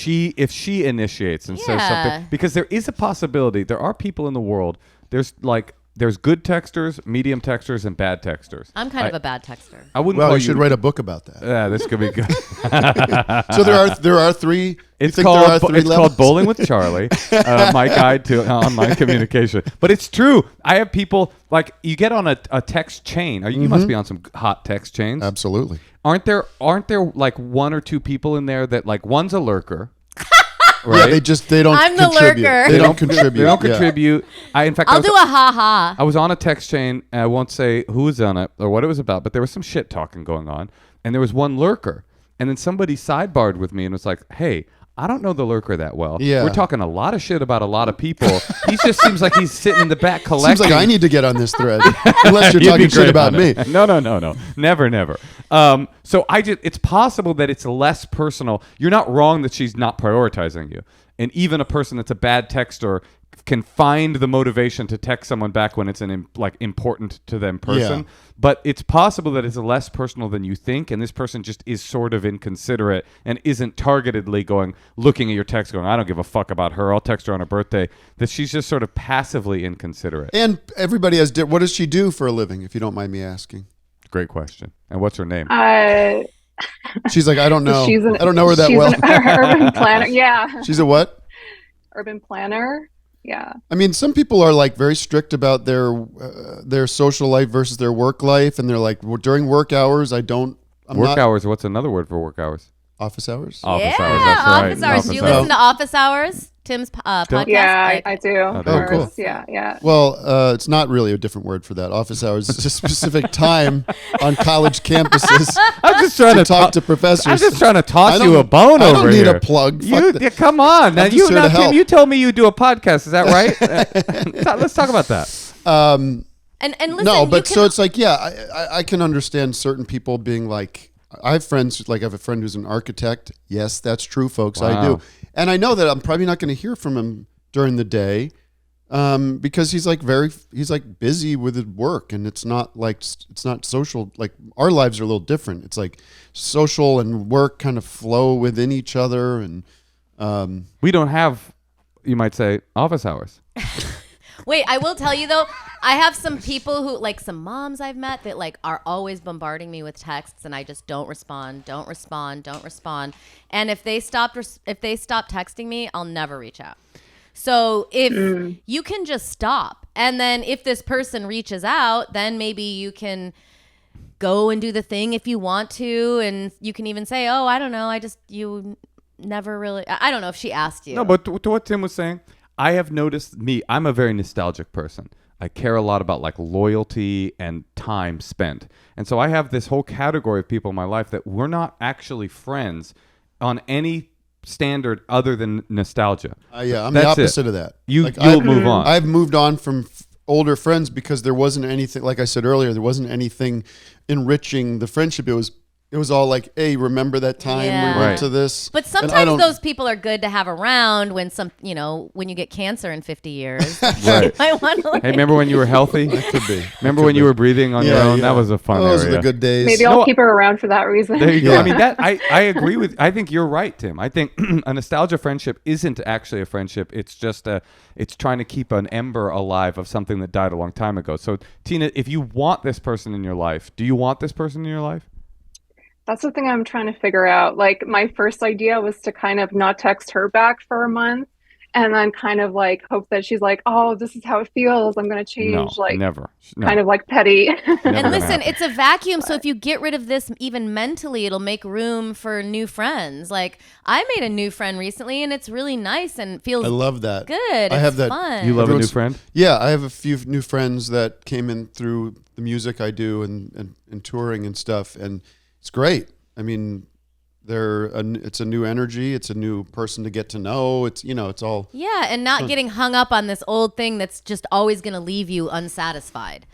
she initiates and says something, because there is a possibility. There are people in the world. There's good texters, medium texters, and bad texters.
I'm kind of a bad texter.
I wouldn't.
Well,
call
you should write a book about that.
Yeah, this could be good.
So there are three.
It's
levels?
called Bowling with Charlie, my guide to online communication. But it's true. I have people like you get on a text chain. You must be on some hot text chains.
Absolutely.
Aren't there like one or two people in there that like one's a lurker?
Right? Yeah, they don't
I'm the
contribute.
lurker.
They don't contribute.
They don't contribute. In fact,
I'll do a ha-ha.
I was on a text chain, and I won't say who was on it or what it was about, but there was some shit talking going on, and there was one lurker. And then somebody sidebarred with me and was like, hey, I don't know the lurker that well.
Yeah.
We're talking a lot of shit about a lot of people. He just seems like he's sitting in the back collecting.
Seems like I need to get on this thread. Unless you're
You'd be
talking shit
great
about
on
me.
it. No. Never. So it's possible that it's less personal. You're not wrong that she's not prioritizing you. And even a person that's a bad texter can find the motivation to text someone back when it's important to them person.
Yeah.
But it's possible that it's less personal than you think, and this person just is sort of inconsiderate and isn't targetedly looking at your text going, I don't give a fuck about her. I'll text her on her birthday. That she's just sort of passively inconsiderate.
And everybody what does she do for a living, if you don't mind me asking?
Great question. And what's her name?
She's like, I don't know.
I
don't know her that
she's
well.
an urban planner. Yeah.
She's a what?
Urban planner. Yeah.
I mean, some people are like very strict about their social life versus their work life, and they're like, well, during work hours,
Work hours. What's another word for work hours?
Office hours.
Office
yeah,
hours. That's right.
office hours. Do you
Office
listen to Office Hours? Tim's podcast.
Yeah, I do.
Oh,
of
there
you
course.
go.
Yeah.
Well, it's not really a different word for that. Office hours is a specific time on college campuses
I'm just trying
to
to
talk to professors.
I'm just trying to
I
toss
don't-
you a bone
I
over
don't need
here.
a plug. Fuck
You,
that.
yeah, come on. Now,
I'm just here to
Tim,
help.
you told me you do a podcast. Is that right? Let's talk about that.
And listen,
No,
you
but
can,
so it's like, yeah, I can understand certain people being like, I have friends, like I have a friend who's an architect. Yes, that's true, folks. I
Wow.
do. And I know that I'm probably not going to hear from him during the day because he's like busy with his work, and it's not social. Like our lives are a little different. It's like social and work kind of flow within each other. And
We don't have, you might say, office hours.
Wait, I will tell you though, I have some people who, like some moms I've met that like are always bombarding me with texts, and I just don't respond. And if they stop texting me, I'll never reach out. So if you can just stop, and then if this person reaches out, then maybe you can go and do the thing if you want to, and you can even say, "Oh, I don't know, you never really." I don't know if she asked you.
No, but to what Tim was saying, I have noticed I'm a very nostalgic person. I care a lot about like loyalty and time spent. And so I have this whole category of people in my life that we're not actually friends on any standard other than nostalgia.
yeah, I'm
That's
the
it.
opposite of that.
You'll
I've-
move on.
I've moved on from older friends because there wasn't anything, like I said earlier, there wasn't anything enriching the friendship. It was all like, hey, remember that time
Yeah.
we went
Right.
to this?
But
And I
sometimes
don't-
those people are good to have around when when you get cancer in 50 years.
Right.
You might want to, like,
Hey, remember when you were healthy?
Could be.
Remember when you were breathing on your own? That was a fun
Those
area.
are the good days.
Maybe
No,
I'll keep her around for that reason.
There you go.
Yeah.
I mean, I agree with. I think you're right, Tim. I think a nostalgia friendship isn't actually a friendship. It's just it's trying to keep an ember alive of something that died a long time ago. So, Tina, if you want this person in your life, do you want this person in your life?
That's the thing I'm trying to figure out. Like my first idea was to kind of not text her back for a month, and then kind of like hope that she's like, oh, this is how it feels. I'm going to change.
No,
Like
never. No,
kind of like petty.
never
and
gonna
listen,
happen.
it's a vacuum. So if you get rid of this even mentally, it'll make room for new friends. Like I made a new friend recently, and it's really nice and feels
I love that.
good.
I have
It's
that.
fun.
You love a new
Everyone's-
friend?
Yeah, I have a few new friends that came in through the music I do and touring and stuff, and it's great. I mean, it's a new energy. It's a new person to get to know. It's it's all.
Yeah, and not getting hung up on this old thing that's just always going to leave you unsatisfied.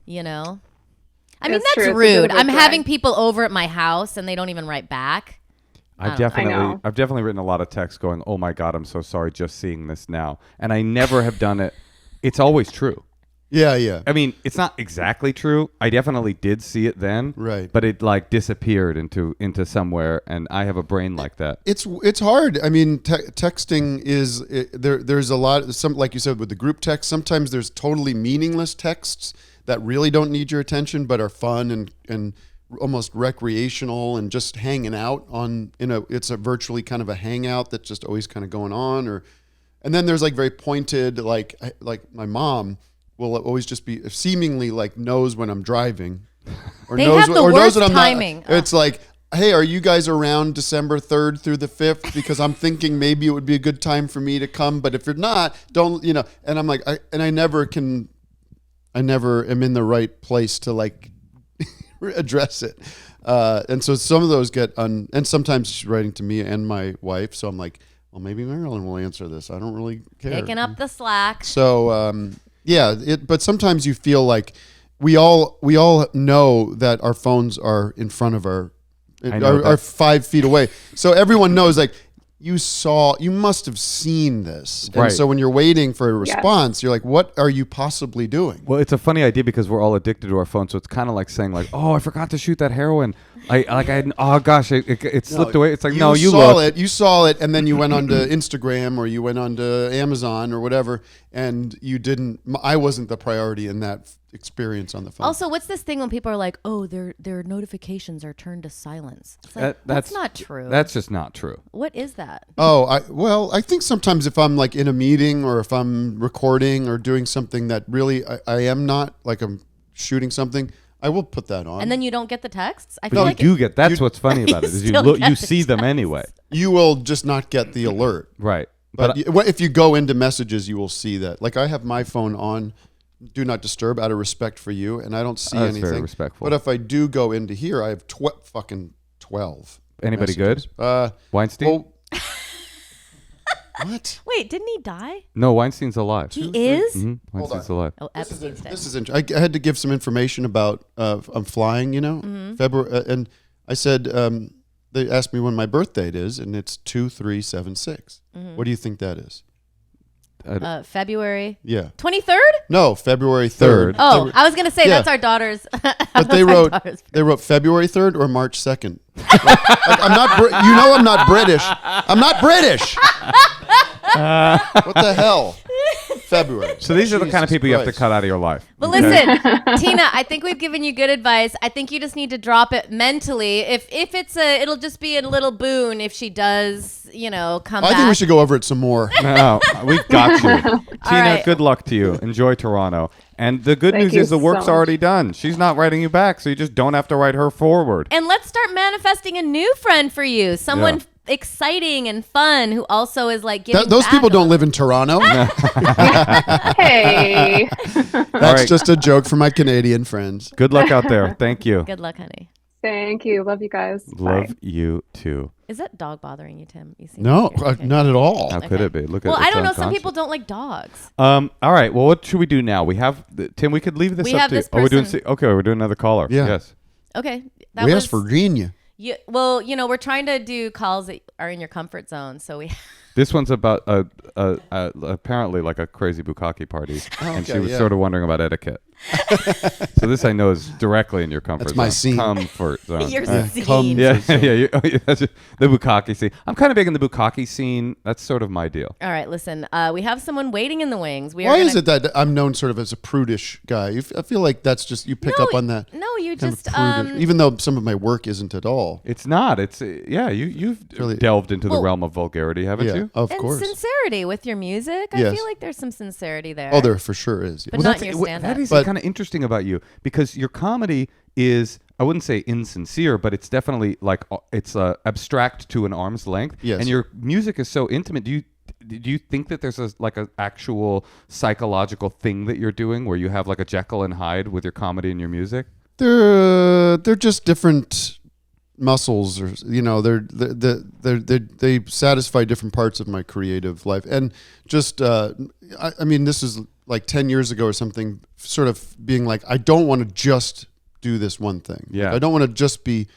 I mean,
It's
that's
true. It's a bit
rude.
of a
I'm
drag.
having people over at my house and they don't even write back.
I've
don't
know.
definitely written a lot of texts going, "Oh my God, I'm so sorry just seeing this now," and I never have done it. It's always true.
Yeah.
I mean, it's not exactly true. I definitely did see it then,
Right.
But it like disappeared into somewhere, and I have a brain like that.
It's hard. I mean, texting is there's a lot. Some, like you said, with the group text. Sometimes there's totally meaningless texts that really don't need your attention, but are fun and almost recreational and just hanging out on. It's a virtually kind of a hangout that's just always kind of going on. And then there's like very pointed, like my mom will always just be seemingly like knows when I'm driving, or
They
knows
have the
or knows
worst
when I'm
timing.
not. It's like, hey, are you guys around December 3rd through the 5th? Because I'm thinking maybe it would be a good time for me to come, but if you're not, don't. And I'm like, I never am in the right place to like address it. And so some of those and sometimes she's writing to me and my wife. So I'm like, well, maybe Marilyn will answer this. I don't really care.
Picking up the slack.
So but sometimes you feel like we all know that our phones are in front of are 5 feet away. So everyone knows, like, you must have seen this. And
Right.
so when you're waiting for a response, you're like, what are you possibly doing?
Well, it's a funny idea because we're all addicted to our phones, so it's kind of like saying like, "Oh, I forgot to shoot that heroin. Oh gosh, it slipped away." It's like, no, you
saw it, and then you went onto Instagram or you went onto Amazon or whatever, and you didn't. I wasn't the priority in that experience on the phone.
Also, what's this thing when people are like, "Oh, their notifications are turned to silence"? It's like, that's not true.
That's just not true.
What is that?
Oh, I think sometimes if I'm like in a meeting or if I'm recording or doing something that really I am not, like I'm shooting something, I will put that on.
And then you don't get the texts? I
But
feel
you
like
do get. That's what's funny about it. Is you
still
look,
get
you
the
see them
text.
anyway.
You will just not get the alert.
Right.
But if you go into messages, you will see that. Like I have my phone on do not disturb out of respect for you, and I don't see
That's
anything.
very respectful.
But if I do go into here, I have fucking 12.
Anybody
messages.
Weinstein?
Well, what?
Wait, didn't he die?
No, Weinstein's alive.
He is?
Weinstein's alive.
Oh, Epstein's dead.
This is interesting. I had to give some information about I'm flying, February, and I said they asked me when my birth date is, and it's 2376. What do you think that is?
February
Yeah.
23rd?
No, February 3rd.
Oh, I was going to say
Yeah.
that's our daughter's.
But they wrote February 3rd or March 2nd. I'm not. I'm not British. I'm not British. What the hell? February.
So these are the kind of
Jesus
people you have to
Christ.
cut out of your life.
But listen, Tina, I think we've given you good advice. I think you just need to drop it mentally. If it'll just be a little boon if she does, come back.
I think we should go over it some more.
No, we've got you. Tina,
right.
good luck to you. Enjoy Toronto. And the good
Thank
news
you
is the work's
so much.
already done. She's not writing you back, so you just don't have to write her forward.
And let's start manifesting a new friend for you. Someone
Yeah.
exciting and fun who also is like giving
Those
back
people
a
don't
little.
live in Toronto.
Hey.
That's
right.
just a joke for my Canadian friends.
Good luck out there. Thank you.
Good luck, honey.
Thank you. Love you guys.
Love
Bye.
you too.
Is that dog bothering you, Tim? You seem
No,
like you're okay.
not at all.
How could
Okay.
it be? Look at
Well,
it's
I don't know. Some
unconscious.
people don't like dogs.
All right. Well, what should we do now? We have Tim. We could leave this
We
up
have
to you.
this
Oh, we're doing.
person.
Okay, we're doing another caller.
Yeah.
Yes.
Okay. That
We
was
asked Virginia.
well, we're trying to do calls that are in your comfort zone. So we
This one's about apparently like a crazy bukkake party, and she
okay,
was
yeah.
sort of wondering about etiquette. So this I know is directly in your comfort
That's
zone.
my scene.
Comfort zone.
Your
Yeah.
scene.
Yeah, that's the bukkake scene. I'm kind of big in the bukkake scene. That's sort of my deal.
All right, listen. We have someone waiting in the wings.
Why is it that I'm known sort of as a prudish guy? I feel like that's just, you pick up on that.
No, you
kind of
just
prudish, even though some of my work isn't at all.
It's not. It's you've
really-
delved into the
Well-
realm of vulgarity, haven't
Yeah,
you?
of
and
course.
sincerity with your music. I
Yes.
feel like there's some sincerity there.
Oh, there for sure is.
But not in your stand-up.
That is
But-
kind of interesting about you because your comedy is, I wouldn't say insincere, but it's definitely like it's abstract to an arm's length.
Yes.
And your music is so intimate. Do you think that there's a actual psychological thing that you're doing where you have like a Jekyll and Hyde with your comedy and your music?
They're just different muscles, or they satisfy different parts of my creative life. And just I mean, this is like 10 years ago or something, sort of being like, I don't want to just do this one thing.
Yeah.
Like, I don't want to just be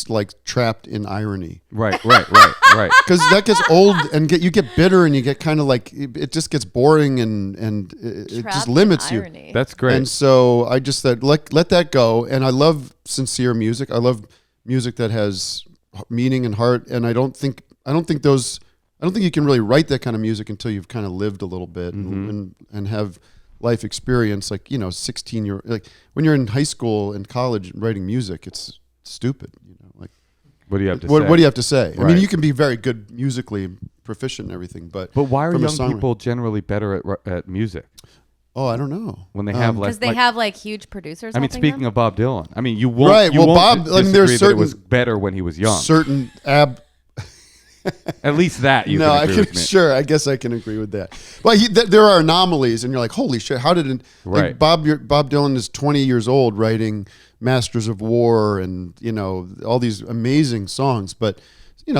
like trapped in irony,
Right.
because that gets old and you get bitter and you get kind of like, it just gets boring and it
Trapped
just
in
limits you.
irony.
That's great.
And so I just said, let that go. And I love sincere music. I love music that has meaning and heart. And I don't think you can really write that kind of music until you've kind of lived a little bit and have life experience. Like, 16-year, like when you're in high school and college writing music, it's stupid. Like
what do you have to say?
what do you have to say? I
Right.
mean, you can be very good musically proficient and everything, but
why are
from a
young
songwriter-
people generally better at music
Oh, I don't know.
when they have less?
Because they have like huge producers.
I mean,
helping
speaking
them?
of Bob Dylan, I mean, you won't.
Right,
You
well,
won't
Bob- I mean, there's
disagree that it
certain-
was better when he was young.
Certain
At least that you
no,
can
I
agree
can
with me.
sure. I guess I can agree with that. Well, there are anomalies, and you're like, holy shit! How did it?
Right.
Like Bob Dylan is 20 years old, writing Masters of War, and all these amazing songs. But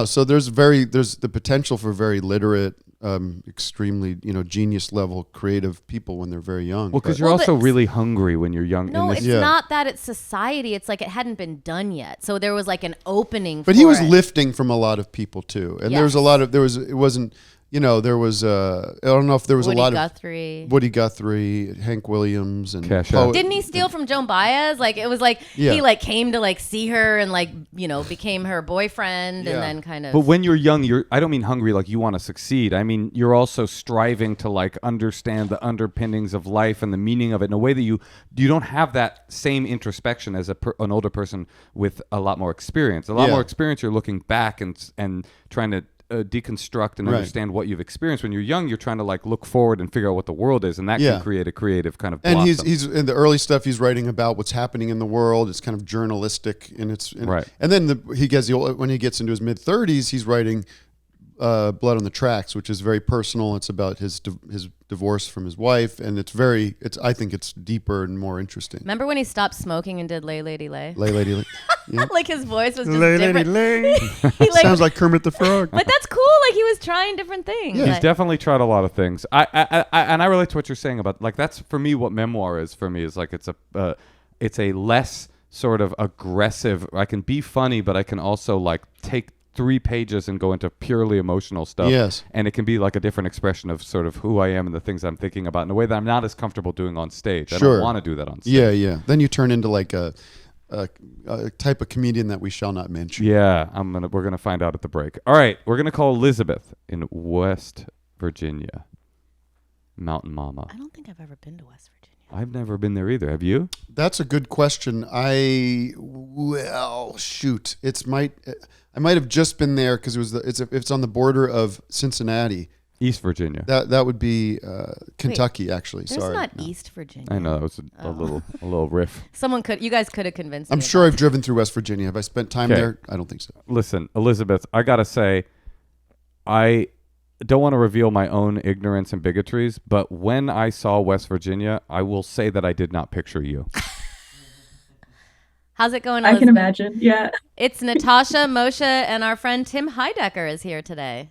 so there's the potential for very literate, extremely genius level creative people when they're very young.
Well, because
But-
you're
Well,
also
but-
really hungry when you're young.
No,
in this,
it's
Yeah.
not that. It's society. It's like it hadn't been done yet. So there was like an opening.
But
for
he was
it.
lifting from a lot of people too, and there was a
Yes.
lot of it wasn't there was I don't know if there was
Woody
a lot
Guthrie.
of Woody Guthrie, Hank Williams, and
Kesha.
poet-
Didn't he steal from Joan Baez? Like it was like
Yeah.
he like came to like see her and like became her boyfriend
Yeah.
and then kind of.
But when you're young, I don't mean hungry like you want to succeed. I mean, you're also striving to like understand the underpinnings of life and the meaning of it in a way that you don't have that same introspection as an older person with a lot more experience. A lot
Yeah.
more experience, you're looking back and trying to deconstruct and
Right.
understand what you've experienced. When you're young, you're trying to like look forward and figure out what the world is, and that
Yeah.
can create a creative kind of
And
blossom.
he's in the early stuff. He's writing about what's happening in the world. It's kind of journalistic, and
Right.
And then when he gets into his mid-30s, he's writing Blood on the Tracks, which is very personal. It's about his divorce from his wife, and I think it's deeper and more interesting.
Remember when he stopped smoking and did Lay Lady Lay?
Lay Lady, Lay. Yeah.
Like his voice was just
Lay
different.
Lady, Lay.
He, like,
Sounds like Kermit the Frog.
but that's cool. Like he was trying different things.
Yeah.
He's
Like,
definitely tried a lot of things. And I relate to what you're saying about like that's for me what memoir is for me is like it's a less sort of aggressive. I can be funny, but I can also like take 3 pages and go into purely emotional stuff.
Yes.
And it can be like a different expression of sort of who I am and the things I'm thinking about in a way that I'm not as comfortable doing on stage. I
Sure.
don't want to do that on stage.
Yeah. Then you turn into like a type of comedian that we shall not mention.
Yeah, we're gonna find out at the break. All right, we're gonna call Elizabeth in West Virginia. Mountain Mama.
I don't think I've ever been to West Virginia.
I've never been there either. Have you?
That's a good question. Shoot. I might have just been there because it's on the border of Cincinnati.
East Virginia.
That would be Kentucky, actually.
There's
Sorry.
not
No.
East Virginia.
I know that was a little riff.
You guys could have convinced me.
I'm
of
sure
that.
I've driven through West Virginia. Have I spent time
Okay.
there? I don't think so.
Listen, Elizabeth, I gotta say, I don't want to reveal my own ignorance and bigotries, but when I saw West Virginia, I will say that I did not picture you.
How's it going,
I
Elizabeth?
can imagine. Yeah.
It's Natasha, Moshe, and our friend Tim Heidecker is here today.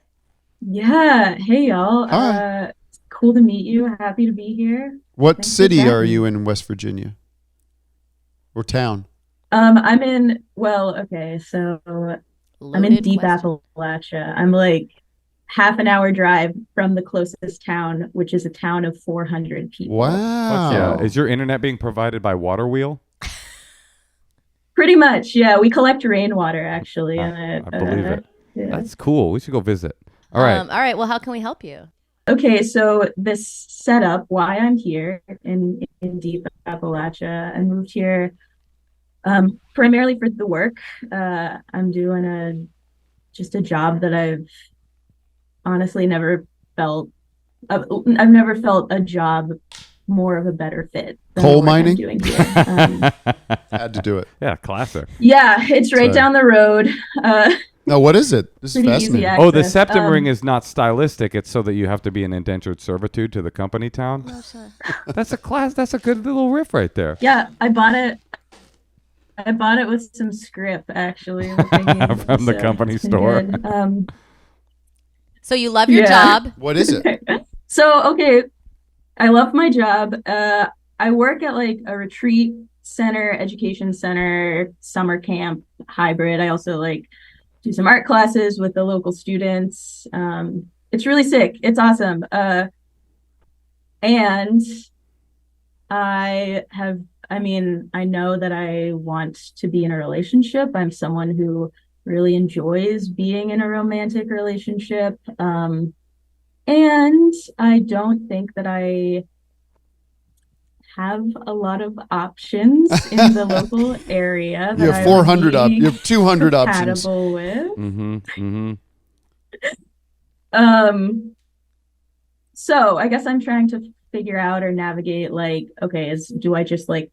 Yeah. Hey, y'all.
Hi.
It's cool to meet you. Happy to be here.
What
Thanks for
city are
having
you
me.
in West Virginia? Or town?
I'm in, so I'm in
Loaded
deep
question.
Appalachia. I'm like half an hour drive from the closest town, which is a town of 400 people.
Wow.
Yeah. Is your internet being provided by Water Wheel?
Pretty much. Yeah. We collect rainwater, actually.
I believe it.
Yeah.
That's cool. We should go visit. All right.
All right. Well, how can we help you?
Okay, so this setup, why I'm here in deep Appalachia, I moved here primarily for the work. I'm doing just a job that I've honestly never felt. I've never felt a job more of a better fit than
Coal
the work I'm
mining?
doing here.
Had to do it.
Yeah, classic.
Yeah, it's right
Sorry.
down the road.
No, what is it? This is
Pretty easy
fascinating.
access.
Oh, the septum
Um,
ring is not stylistic. It's so that you have to be in indentured servitude to the company town. That's a good little riff right there.
Yeah, I bought it. I bought it with some script, actually. I'm thinking,
From the company
it's been
store.
good.
So you love your
Yeah.
job.
What is it?
So, okay, I love my job. I work at like a retreat center, education center, summer camp, hybrid. I also like do some art classes with the local students. It's really sick. It's awesome. And I know that I want to be in a relationship. I'm someone who really enjoys being in a romantic relationship. And I don't think that I have a lot of options in the local area.
You
that
have
I would
400
be
you have 200 options.
compatible with.
Mm-hmm.
So I guess I'm trying to figure out or navigate like, okay, do I just like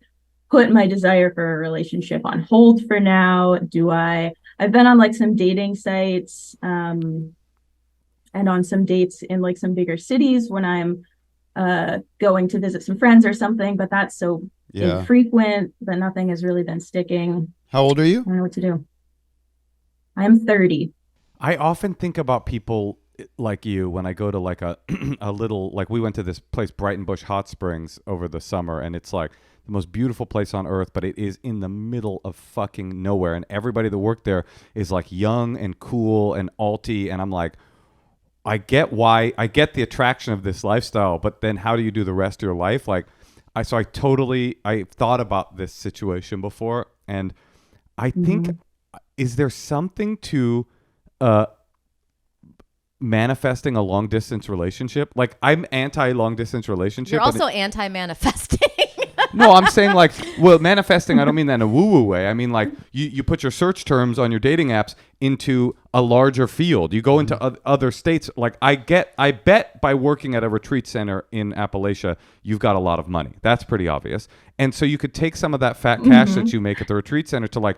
put my desire for a relationship on hold for now? I've been on like some dating sites, and on some dates in like some bigger cities when I'm going to visit some friends or something, but that's so
Yeah.
infrequent that nothing has really been sticking.
How old are you?
I don't know what to do. I'm 30.
I often think about people like you when I go to like a little, like we went to this place, Brighton Bush Hot Springs, over the summer, and it's like the most beautiful place on earth, but it is in the middle of fucking nowhere, and everybody that worked there is like young and cool and alty, and I'm like, I get the attraction of this lifestyle, but then how do you do the rest of your life? Like, I thought about this situation before, and I think, is there something to manifesting a long distance relationship? Like, I'm anti long distance relationship.
You're also anti-manifesting.
No, I'm saying like, well, manifesting, I don't mean that in a woo-woo way. I mean like you put your search terms on your dating apps into a larger field. You go into other states. Like I bet by working at a retreat center in Appalachia, you've got a lot of money. That's pretty obvious. And so you could take some of that fat cash that you make at the retreat center to like,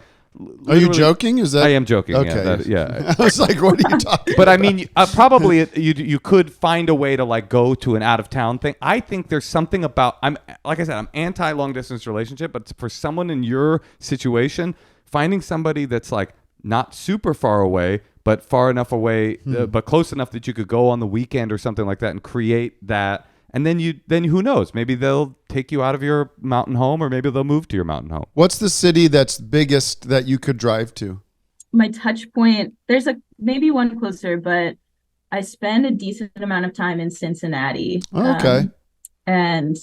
are you joking? Is that?
I am joking.
Okay.
Yeah.
I was like, what are you talking
But
about?
I mean, probably you could find a way to like go to an out of town thing. I think there's something about, like I said, I'm anti long distance relationship, but for someone in your situation, finding somebody that's like not super far away, but far enough away, but close enough that you could go on the weekend or something like that and create that. And then who knows? Maybe they'll take you out of your mountain home, or maybe they'll move to your mountain home.
What's the city that's biggest that you could drive to?
My touch point, there's maybe one closer, but I spend a decent amount of time in Cincinnati.
Oh, okay.
And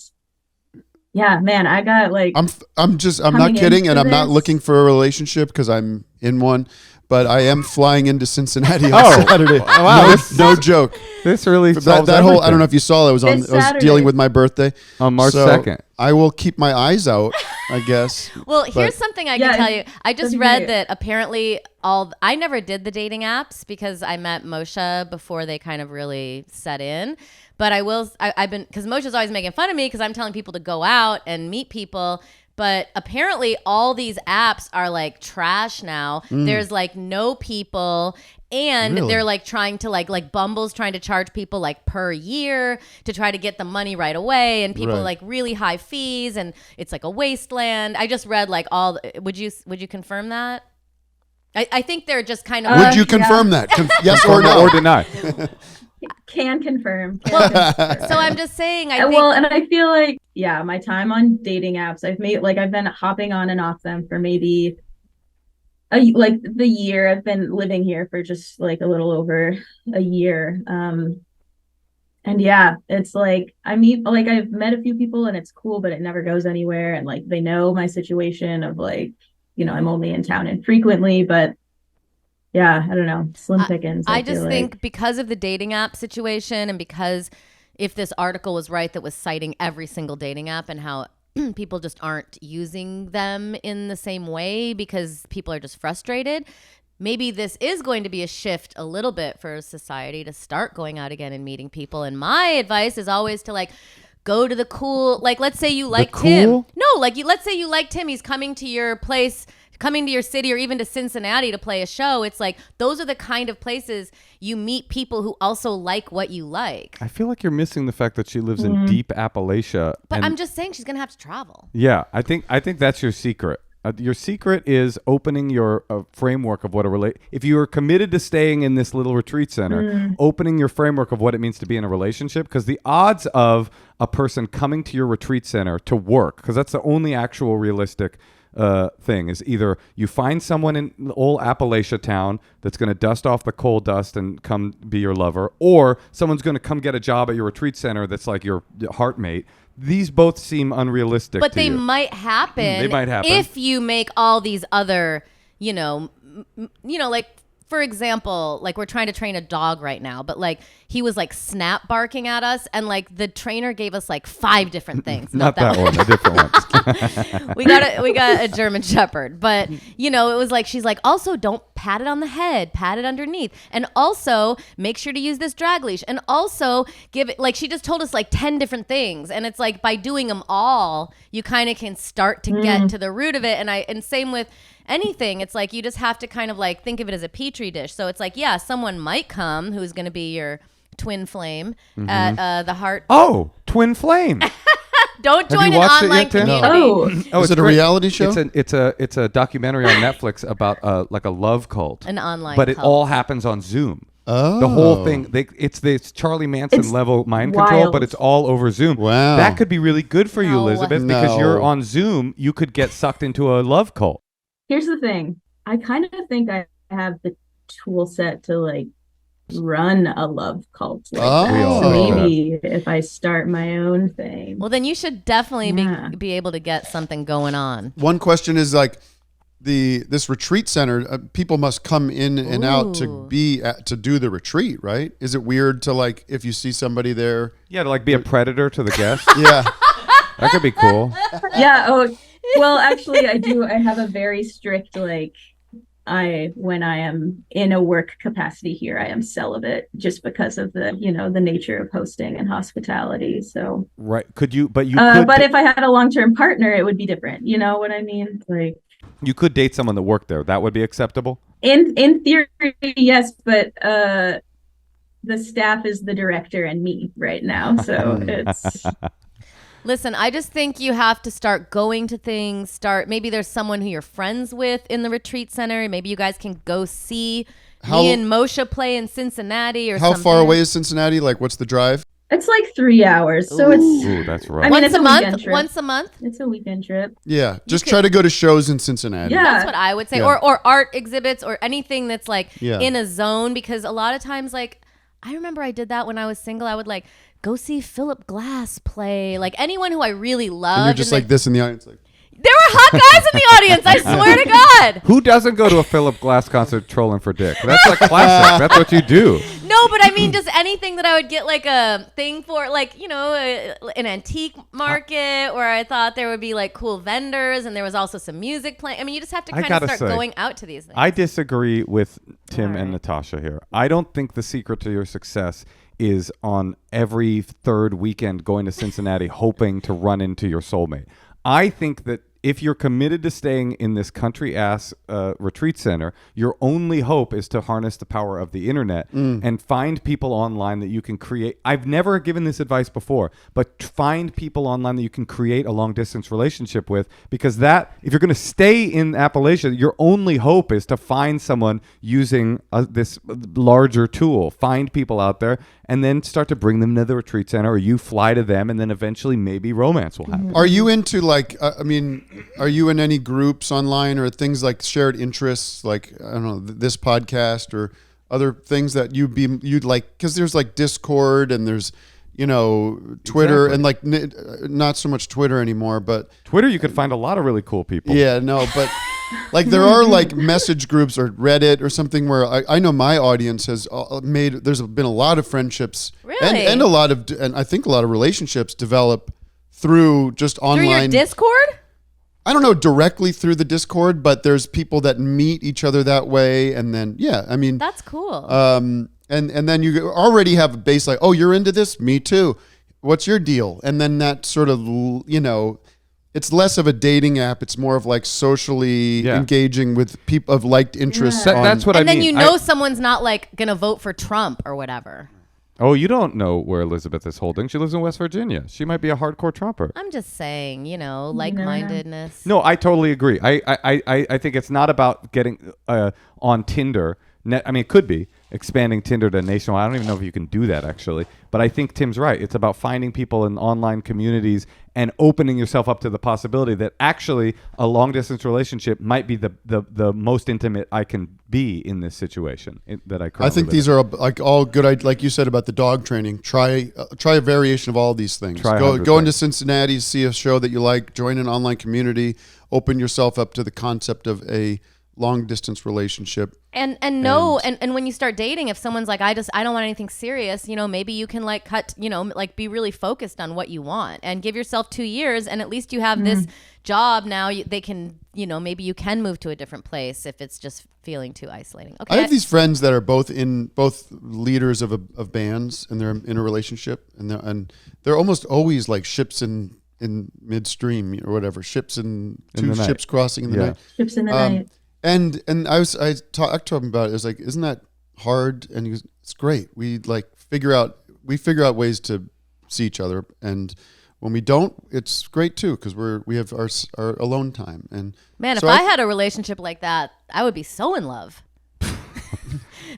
yeah, man, I got like,
I'm not kidding, and I'm not
this.
looking for a relationship because I'm in one, but I am flying into Cincinnati on Saturday.
Wow,
no joke.
This really solves
That whole, I
everything.
don't know if you saw that, I was dealing with my birthday
On March
So
2nd.
I will keep my eyes out, I guess.
Well, here's something I can tell you. I just
that's
read
great.
that apparently I never did the dating apps because I met Moshe before they kind of really set in. But I've been, because Moshe's always making fun of me because I'm telling people to go out and meet people. But apparently all these apps are like trash now. There's like no people. And
Really?
they're like trying to like Bumble's trying to charge people like per year to try to get the money right away, and people
Right.
like really high fees, and it's like a wasteland. I just read like would you confirm that? I think they're just kind of
Would you confirm that? Yes or no?
Or deny.
can confirm.
so I'm just saying I think
Well, and I feel like, yeah, my time on dating apps, I've been hopping on and off them for maybe the year. I've been living here for just like a little over a year. And yeah, it's like I've met a few people and it's cool, but it never goes anywhere. And like they know my situation of like, I'm only in town infrequently, but yeah, I don't know, slim pickings.
I just think because of the dating app situation, and because if this article was right that was citing every single dating app and how people just aren't using them in the same way because people are just frustrated, maybe this is going to be a shift a little bit for society to start going out again and meeting people. And my advice is always to like go to the cool, like let's say you like Tim.
cool?
No, like let's say you like Tim. He's coming to your place, coming to your city, or even to Cincinnati to play a show. It's like those are the kind of places you meet people who also like what you like.
I feel like you're missing the fact that she lives in deep Appalachia.
But
and
I'm just saying she's gonna have to travel.
yeah, I think that's your secret. Your secret is opening your framework of what if you are committed to staying in this little retreat center, opening your framework of what it means to be in a relationship, because the odds of a person coming to your retreat center to work, because that's the only actual realistic thing, is either you find someone in the old Appalachia town that's going to dust off the coal dust and come be your lover, or someone's going to come get a job at your retreat center that's like your heart mate. These both seem unrealistic.
But
to
they
you.
might happen.
They might happen
if you make all these other, like for example, like we're trying to train a dog right now, but like he was like snap barking at us, and like the trainer gave us like 5 different things.
Not that one, a different one.
we got a German Shepherd, but it was like, she's like, also don't pat it on the head, pat it underneath, and also make sure to use this drag leash, and also give it, like she just told us like 10 different things, and it's like by doing them all, you kind of can start to get to the root of it. And same with anything, it's like you just have to kind of like think of it as a petri dish. So it's like, yeah, someone might come who's going to be your twin flame at the heart.
Oh, twin flame.
Don't
Have
join
you
an
watched it
online
yet, Tim?
community.
Oh,
Is
it's
it a
great.
reality show?
It's a documentary on Netflix about like a love cult.
An online
but it
cult.
all happens on Zoom.
Oh.
The whole thing, it's Charlie Manson
It's
level mind control,
wild.
but it's all over Zoom.
Wow.
That could be really good for you,
No.
Elizabeth, because
No.
you're on Zoom. You could get sucked into a love cult.
Here's the thing. I kind of think I have the tool set to like run a love cult like
Oh.
that.
We all
So
do
maybe if I start my own thing.
Well, then you should definitely
Yeah.
be able to get something going on.
One question is like this retreat center. People must come in and out
Ooh.
to do the retreat, right? Is it weird to like if you see somebody there?
Yeah, to like be a predator to the guest.
Yeah.
That could be cool.
Yeah. Oh, well, actually, I do. I have a very strict when I am in a work capacity here, I am celibate just because of the nature of hosting and hospitality. So,
Right. Could you? But you could.
but if I had a long-term partner, it would be different. You know what I mean? Like
You could date someone that worked there. That would be acceptable.
in theory, yes, but the staff is the director and me right now, so it's.
Listen, I just think you have to start going to things. Maybe there's someone who you're friends with in the retreat center. Maybe you guys can go see me and Moshe play in Cincinnati or
How
something.
far away is Cincinnati? Like, what's the drive?
It's like 3 hours, so
Ooh, that's rough.
I mean,
Once
it's
a
a
month?
weekend trip.
Once a month?
It's a weekend trip.
Yeah, just try to go to shows in Cincinnati.
Yeah.
That's what I would say.
Yeah.
Or art exhibits or anything that's like
Yeah.
in a zone, because a lot of times, like, I remember I did that when I was single. I would like go see Philip Glass play, like anyone who I really loved.
And you're just like this in the audience, like.
There were hot guys in the audience, I swear to God.
Who doesn't go to a Philip Glass concert trolling for dick? That's like classic. That's what you do.
No, but I mean, just anything that I would get like a thing for, like, an antique market where I thought there would be like cool vendors and there was also some music playing. I mean, you just have to
I
kind of
gotta
start
say,
going out to these things.
I disagree with Tim and
Alright.
Natasha here. I don't think the secret to your success is on every third weekend going to Cincinnati hoping to run into your soulmate. I think that if you're committed to staying in this country ass retreat center, your only hope is to harness the power of the internet and find people online that you can create. I've never given this advice before, but find people online that you can create a long distance relationship with, because that, if you're going to stay in Appalachia, your only hope is to find someone using this larger tool. Find people out there and then start to bring them to the retreat center, or you fly to them, and then eventually maybe romance will happen.
Are you into like, are you in any groups online or things like shared interests, like, I don't know, this podcast or other things that you'd like, because there's like Discord and there's, Twitter and like not so much Twitter anymore, but
Twitter, you could find a lot of really cool people.
yeah, no, but like there are like message groups or Reddit or something where I know my audience has there's been a lot of friendships
Really?
and I think a lot of relationships develop through just online.
Through your Discord?
I don't know directly through the Discord, but there's people that meet each other that way. And then, yeah, I mean,
That's cool.
and then you already have a base like, oh, you're into this? Me too. What's your deal? And then that sort of, it's less of a dating app. It's more of like socially engaging with people of liked interests.
Yeah.
That's what I
and then
mean.
you know someone's not like going to vote for Trump or whatever.
Oh, you don't know where Elizabeth is holding. She lives in West Virginia. She might be a hardcore Trumper.
I'm just saying, like-mindedness.
No, I totally agree. I think it's not about getting on Tinder. I mean, it could be expanding Tinder to nationwide. I don't even know if you can do that, actually. But I think Tim's right. It's about finding people in online communities and opening yourself up to the possibility that actually a long-distance relationship might be the most intimate I can be in this situation that I currently
I think
live
these
in.
are like all good. Like you said about the dog training, try a variation of all these things.
Try
Go
100
into
things.
Cincinnati, see a show that you like, join an online community, open yourself up to the concept of a long distance relationship.
And when you start dating, if someone's like, I don't want anything serious, maybe you can like cut, like be really focused on what you want and give yourself 2 years, and at least you have this job now. They can, maybe you can move to a different place if it's just feeling too isolating. Okay.
I have these friends that are both leaders of bands, and they're in a relationship, and they're almost always like ships in midstream or whatever, ships in two
the night.
ships crossing in the night.
Ships in the night.
And I talked to him about it. It was like, isn't that hard? And he goes, it's great. We figure out ways to see each other, and when we don't, it's great too, because we have our alone time. And
Man,
so
if I had a relationship like that, I would be so in love.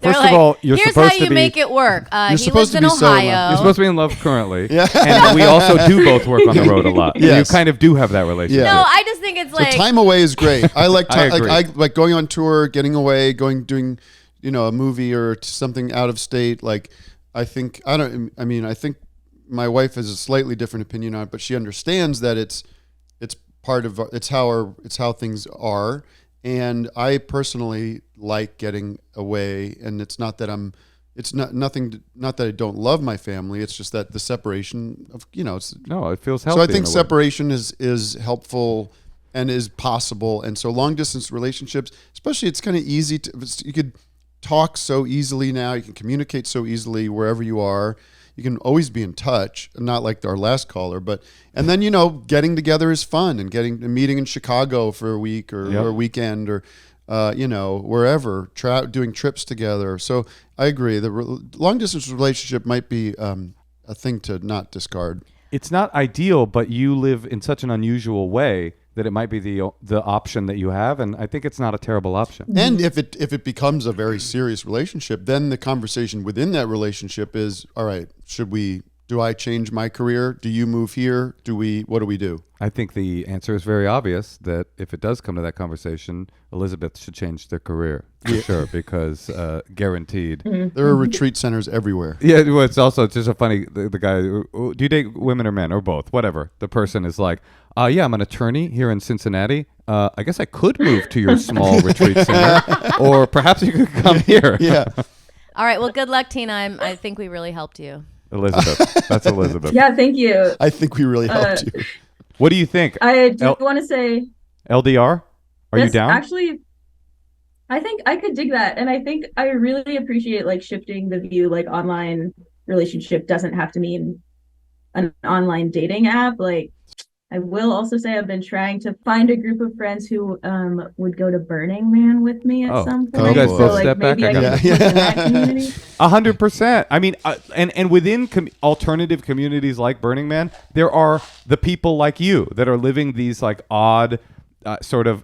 They're
First
like,
of all, you're
here's
supposed
how
to
you
be.
make it work. He
supposed
lives
to
in
be so in love.
Ohio.
You're supposed to be in love currently.
Yeah.
And we also do both work on the road a lot.
Yes.
You kind of do have that relationship.
Yeah.
No, I just think it's
So
like
time away is great. I like
I agree.
I like going on tour, getting away, doing a movie or something out of state, like I think my wife has a slightly different opinion on it, but she understands that it's part of it's how things are. And I personally like getting away, and it's not that not that I don't love my family. It's just that the separation of,
No, it feels healthy.
So I think
in a way.
separation is helpful and is possible. And so long distance relationships, especially, it's kind of easy you could talk so easily now. You can communicate so easily wherever you are. You can always be in touch, not like our last caller, and then, getting together is fun, and meeting in Chicago for a week or a weekend or, wherever, doing trips together. So I agree. The long distance relationship might be a thing to not discard.
It's not ideal, but you live in such an unusual way that it might be the option that you have, and I think it's not a terrible option.
And if it becomes a very serious relationship, then the conversation within that relationship is, all right, do I change my career? Do you move here? What do we do?
I think the answer is very obvious, that if it does come to that conversation, Elizabeth should change their career for sure, because guaranteed.
There are retreat centers everywhere.
Yeah, well, it's just a funny, the guy, do you date women or men or both? Whatever. The person is like, yeah, I'm an attorney here in Cincinnati. I guess I could move to your small retreat center, or perhaps you could come here.
Yeah.
All right. Well, good luck, Tina. I think we really helped you.
Elizabeth. That's Elizabeth.
Yeah, thank you.
I think we really helped you.
What do you think?
I do want to say,
LDR? Are you down?
Actually, I think I could dig that. And I think I really appreciate like shifting the view, like online relationship doesn't have to mean an online dating app. Like, I will also say I've been trying to find a group of friends who would go to Burning Man with me at some point.
You guys both
like,
step back?
maybe I could join that community.
100%. I mean, and within alternative communities like Burning Man, there are the people like you that are living these like odd, sort of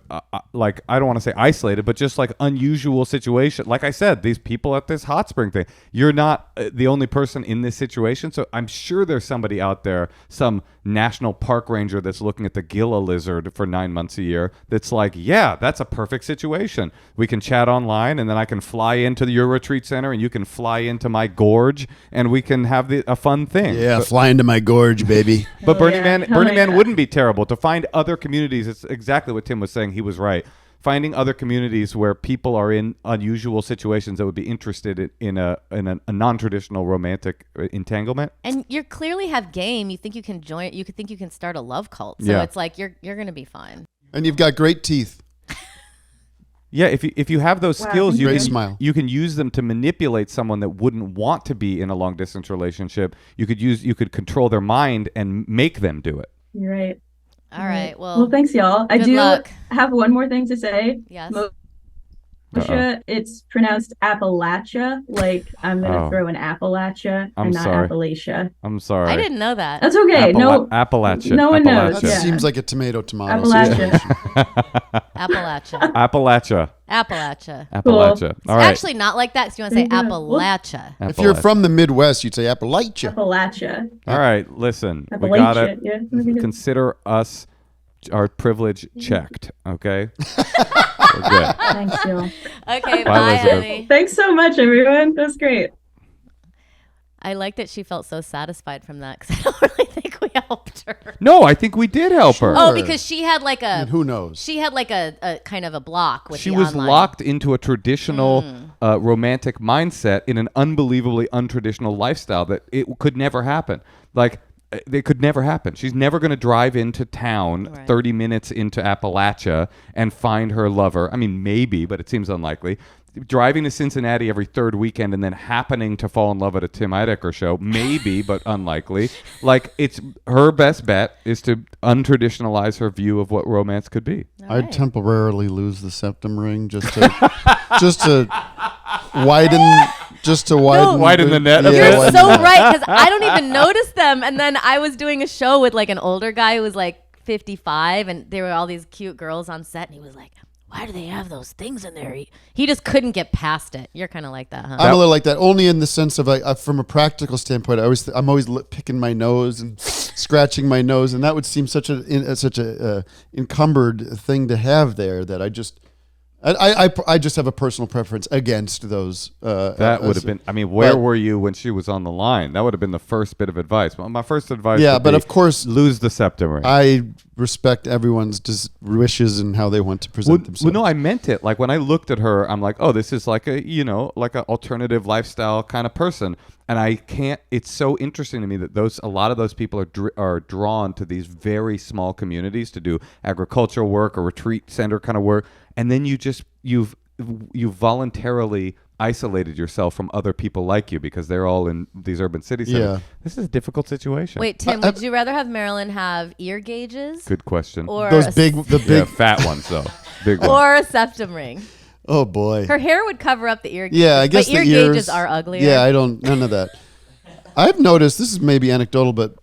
like, I don't want to say isolated, but just like unusual situation. Like I said, these people at this hot spring thing, you're not the only person in this situation. So I'm sure there's somebody out there, some national park ranger that's looking at the Gila lizard for 9 months a year, that's like, yeah, that's a perfect situation. We can chat online, and then I can fly into your retreat center, and you can fly into my gorge, and we can have a fun thing.
Yeah, fly into my gorge, baby.
But Burning Man wouldn't be terrible. To find other communities, it's exactly what Tim was saying. He was right. Finding other communities where people are in unusual situations that would be interested in a non-traditional romantic entanglement.
And you clearly have game. You think you can join. You could think you can start a love cult. So it's like you're going to be fine.
And you've got great teeth.
Yeah, if you have those skills,
you
can use them to manipulate someone that wouldn't want to be in a long distance relationship. You could control their mind and make them do it.
You're right.
All right. Well,
thanks, y'all. I do have one more thing to say.
Yes.
Moshe, it's pronounced Appalachia. Like, I'm going to throw an Appalachia and not Appalachia.
I'm sorry.
I didn't know that.
That's okay.
Appalachia.
No one knows.
That seems like a tomato.
Appalachia.
Appalachia.
Appalachia.
Appalachia.
Appalachia. All right.
It's actually not like that. So you want to say Appalachia.
If you're from the Midwest, you'd say Appalachia.
Appalachia.
All right. Listen, we gotta consider our privilege checked. Okay. We're good.
Thanks, Jill.
Okay. Bye, honey.
Thanks so much, everyone. That was great.
I like that she felt so satisfied from that, because I don't really think we helped her.
No, I think we did help her.
Oh, because she had like
who knows?
She had like a kind of a block with
she was
online.
locked into a traditional romantic mindset in an unbelievably untraditional lifestyle that it could never happen. Like, it could never happen. She's never going to drive into town 30 minutes into Appalachia and find her lover. I mean, maybe, but it seems unlikely. Driving to Cincinnati every third weekend and then happening to fall in love at a Tim Heidecker show, maybe, but unlikely. Like, it's her best bet is to untraditionalize her view of what romance could be.
I'd temporarily lose the septum ring just to widen. Just to
widen the net.
You're so right, because I don't even notice them. And then I was doing a show with like an older guy who was like 55, and there were all these cute girls on set, and he was like, why do they have those things in there? He just couldn't get past it. You're kind of like that, huh?
I'm a little like that, only in the sense of from a practical standpoint. I'm always picking my nose and scratching my nose, and that would seem such a encumbered thing to have there that I just have a personal preference against those.
That would have been. I mean, where were you when she was on the line? That would have been the first bit of advice. Well, my first advice.
Yeah,
would
but
be
of course,
lose the septum ring.
I respect everyone's just wishes and how they want to present themselves.
Well, no, I meant it. Like when I looked at her, I'm like, oh, this is like a like an alternative lifestyle kind of person. And I can't. It's so interesting to me that a lot of those people are drawn to these very small communities to do agricultural work or retreat center kind of work, and then you've voluntarily isolated yourself from other people like you because they're all in these urban cities.
Yeah.
This is a difficult situation.
Wait, Tim, would you rather have Marilyn have ear gauges?
Good question.
Or
those the big
fat ones though. Big ones.
Or a septum ring.
Oh boy.
Her hair would cover up the ear gauges.
Yeah, I guess
but ear
the ears,
gauges are uglier.
Yeah, none of that. I've noticed, this is maybe anecdotal, but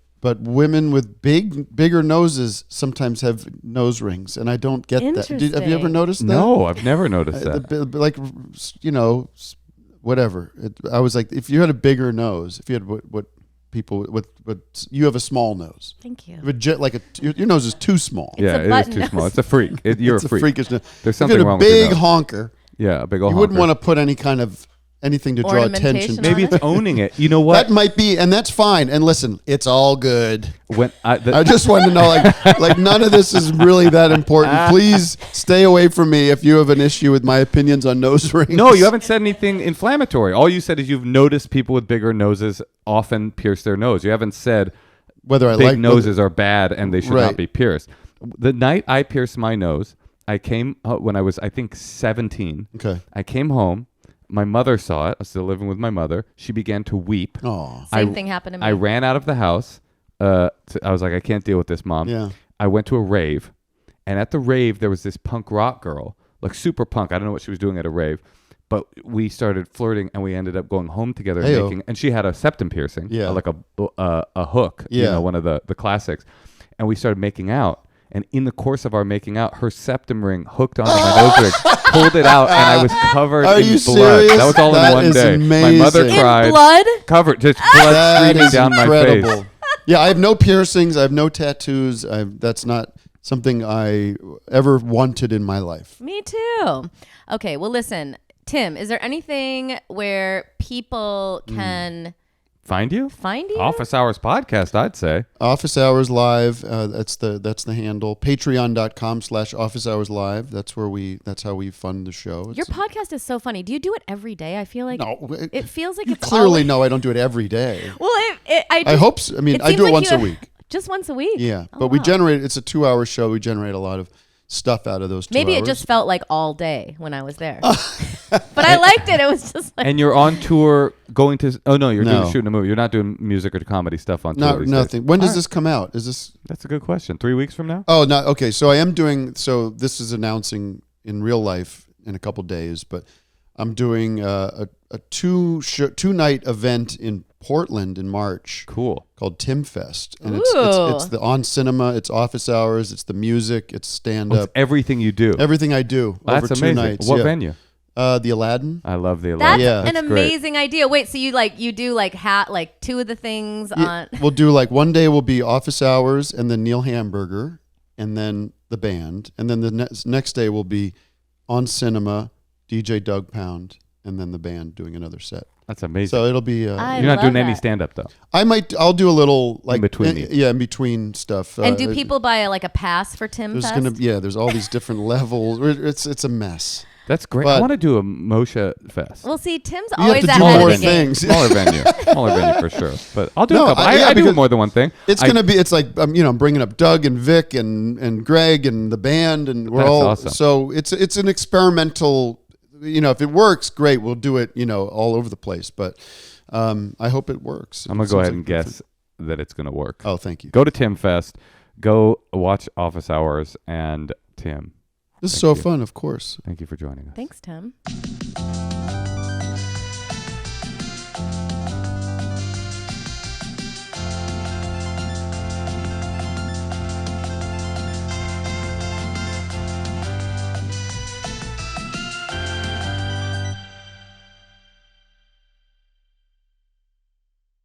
women with bigger noses sometimes have nose rings, and I don't get that. Have you ever noticed that?
No, I've never noticed that.
Like, whatever. I was like, if you had a bigger nose, if you had what people with you have a small nose.
Thank you.
Your nose is too small.
Yeah, it is too small. It's a freak. You're
it's
a freak.
Freakish nose.
There's something wrong
with
with
your
your
big honker.
Yeah, a big old
You wouldn't
honker.
want to put anything to draw attention.
Ornamentation
Maybe
on
it's owning it. You know what?
That might be, and that's fine. And listen, it's all good.
When
I just wanted to know, like none of this is really that important. Please stay away from me if you have an issue with my opinions on nose rings.
No, you haven't said anything inflammatory. All you said is you've noticed people with bigger noses often pierce their nose. You haven't said
whether I
big
like
noses are bad and they should
Right.
not be pierced. The night I pierced my nose, I came when I was, I think, 17.
Okay.
I came home. My mother saw it. I was still living with my mother. She began to weep.
Oh,
Same thing happened to me.
I ran out of the house. I was like, I can't deal with this, Mom.
Yeah.
I went to a rave, and at the rave, there was this punk rock girl, like super punk. I don't know what she was doing at a rave, but we started flirting, and we ended up going home together and she had a septum piercing,
Yeah.
like a hook,
Yeah.
one of the classics, and we started making out. And in the course of our making out, her septum ring hooked onto my nose ring, pulled it out, and I was covered
Are
in
you
blood.
serious?
That was all
That
in one
is
day.
amazing.
My mother
In
cried.
blood?
Covered, just blood
that
streaming
is
down
incredible.
my face.
Yeah, I have no piercings. I have no tattoos. That's not something I ever wanted in my life.
Me too. Okay, well, listen, Tim, is there anything where people can
Find you?
find you?
Office Hours Podcast, I'd say.
Office Hours Live. That's the handle. Patreon.com/Office Hours Live. That's how we fund the show.
Your podcast is so funny. Do you do it every day? I feel like
No,
it feels like
you
it's
clearly
always-
know I don't do it every day.
Well,
I hope so. I mean, I
seems
do it
like
once
you-
a week.
Just once a week?
Yeah,
Oh,
but we
wow.
generate. It's a 2-hour show. We generate a lot of stuff out of those 2
Maybe
hours.
it just felt like all day when I was there. But I liked it. It was just like
And you're on tour going to... Oh, no, you're
No.
shooting a movie. You're not doing music or comedy stuff on tour these days.
nothing. When does
All right.
this come out? Is this?
That's a good question. 3 weeks from now?
Oh, no. Okay, so I am doing. So this is announcing in real life in a couple days, but I'm doing a two-night event in Portland in March
Cool.
called Tim Fest, and
Ooh.
it's the on cinema, it's office hours, it's the music, it's stand
It's
up,
everything you do.
everything I do
That's
over 2
amazing.
nights.
What
yeah.
venue?
The Aladdin.
I love the
that's
Aladdin.
Yeah.
an
That's great.
amazing idea. Wait, so you do like two of the things
Yeah,
on
we'll do like one day will be office hours, and then Neil Hamburger, and then the band, and then the next day will be on cinema, DJ Doug Pound, and then the band doing another set.
That's amazing.
So it'll be.
I
You're not
love
doing any
that.
stand-up, though.
I'll do a little like
between these.
Yeah, in between stuff.
And do people buy a pass for Tim
There's
Fest?
there's all these different levels. It's a mess.
That's great. I
But-
want to do a Moshe Fest.
Well, see, Tim's
You have
always
to do
ahead
more
of the game.
things.
Smaller venue. Smaller venue for sure. But I'll do
No,
a couple.
yeah,
I do
because
more than one thing.
It's gonna be. It's like I'm bringing up Doug and Vic and Greg and the band, and we're
That's
all.
awesome.
So it's an experimental. If it works, great. We'll do it. All over the place. But I hope it works.
I'm going to go ahead and guess that it's going to work.
Oh, thank you.
Go to Tim Fest. Go watch Office Hours. And Tim,
This is
Thank
so
you.
fun. Of course.
thank you for joining us.
Thanks, Tim.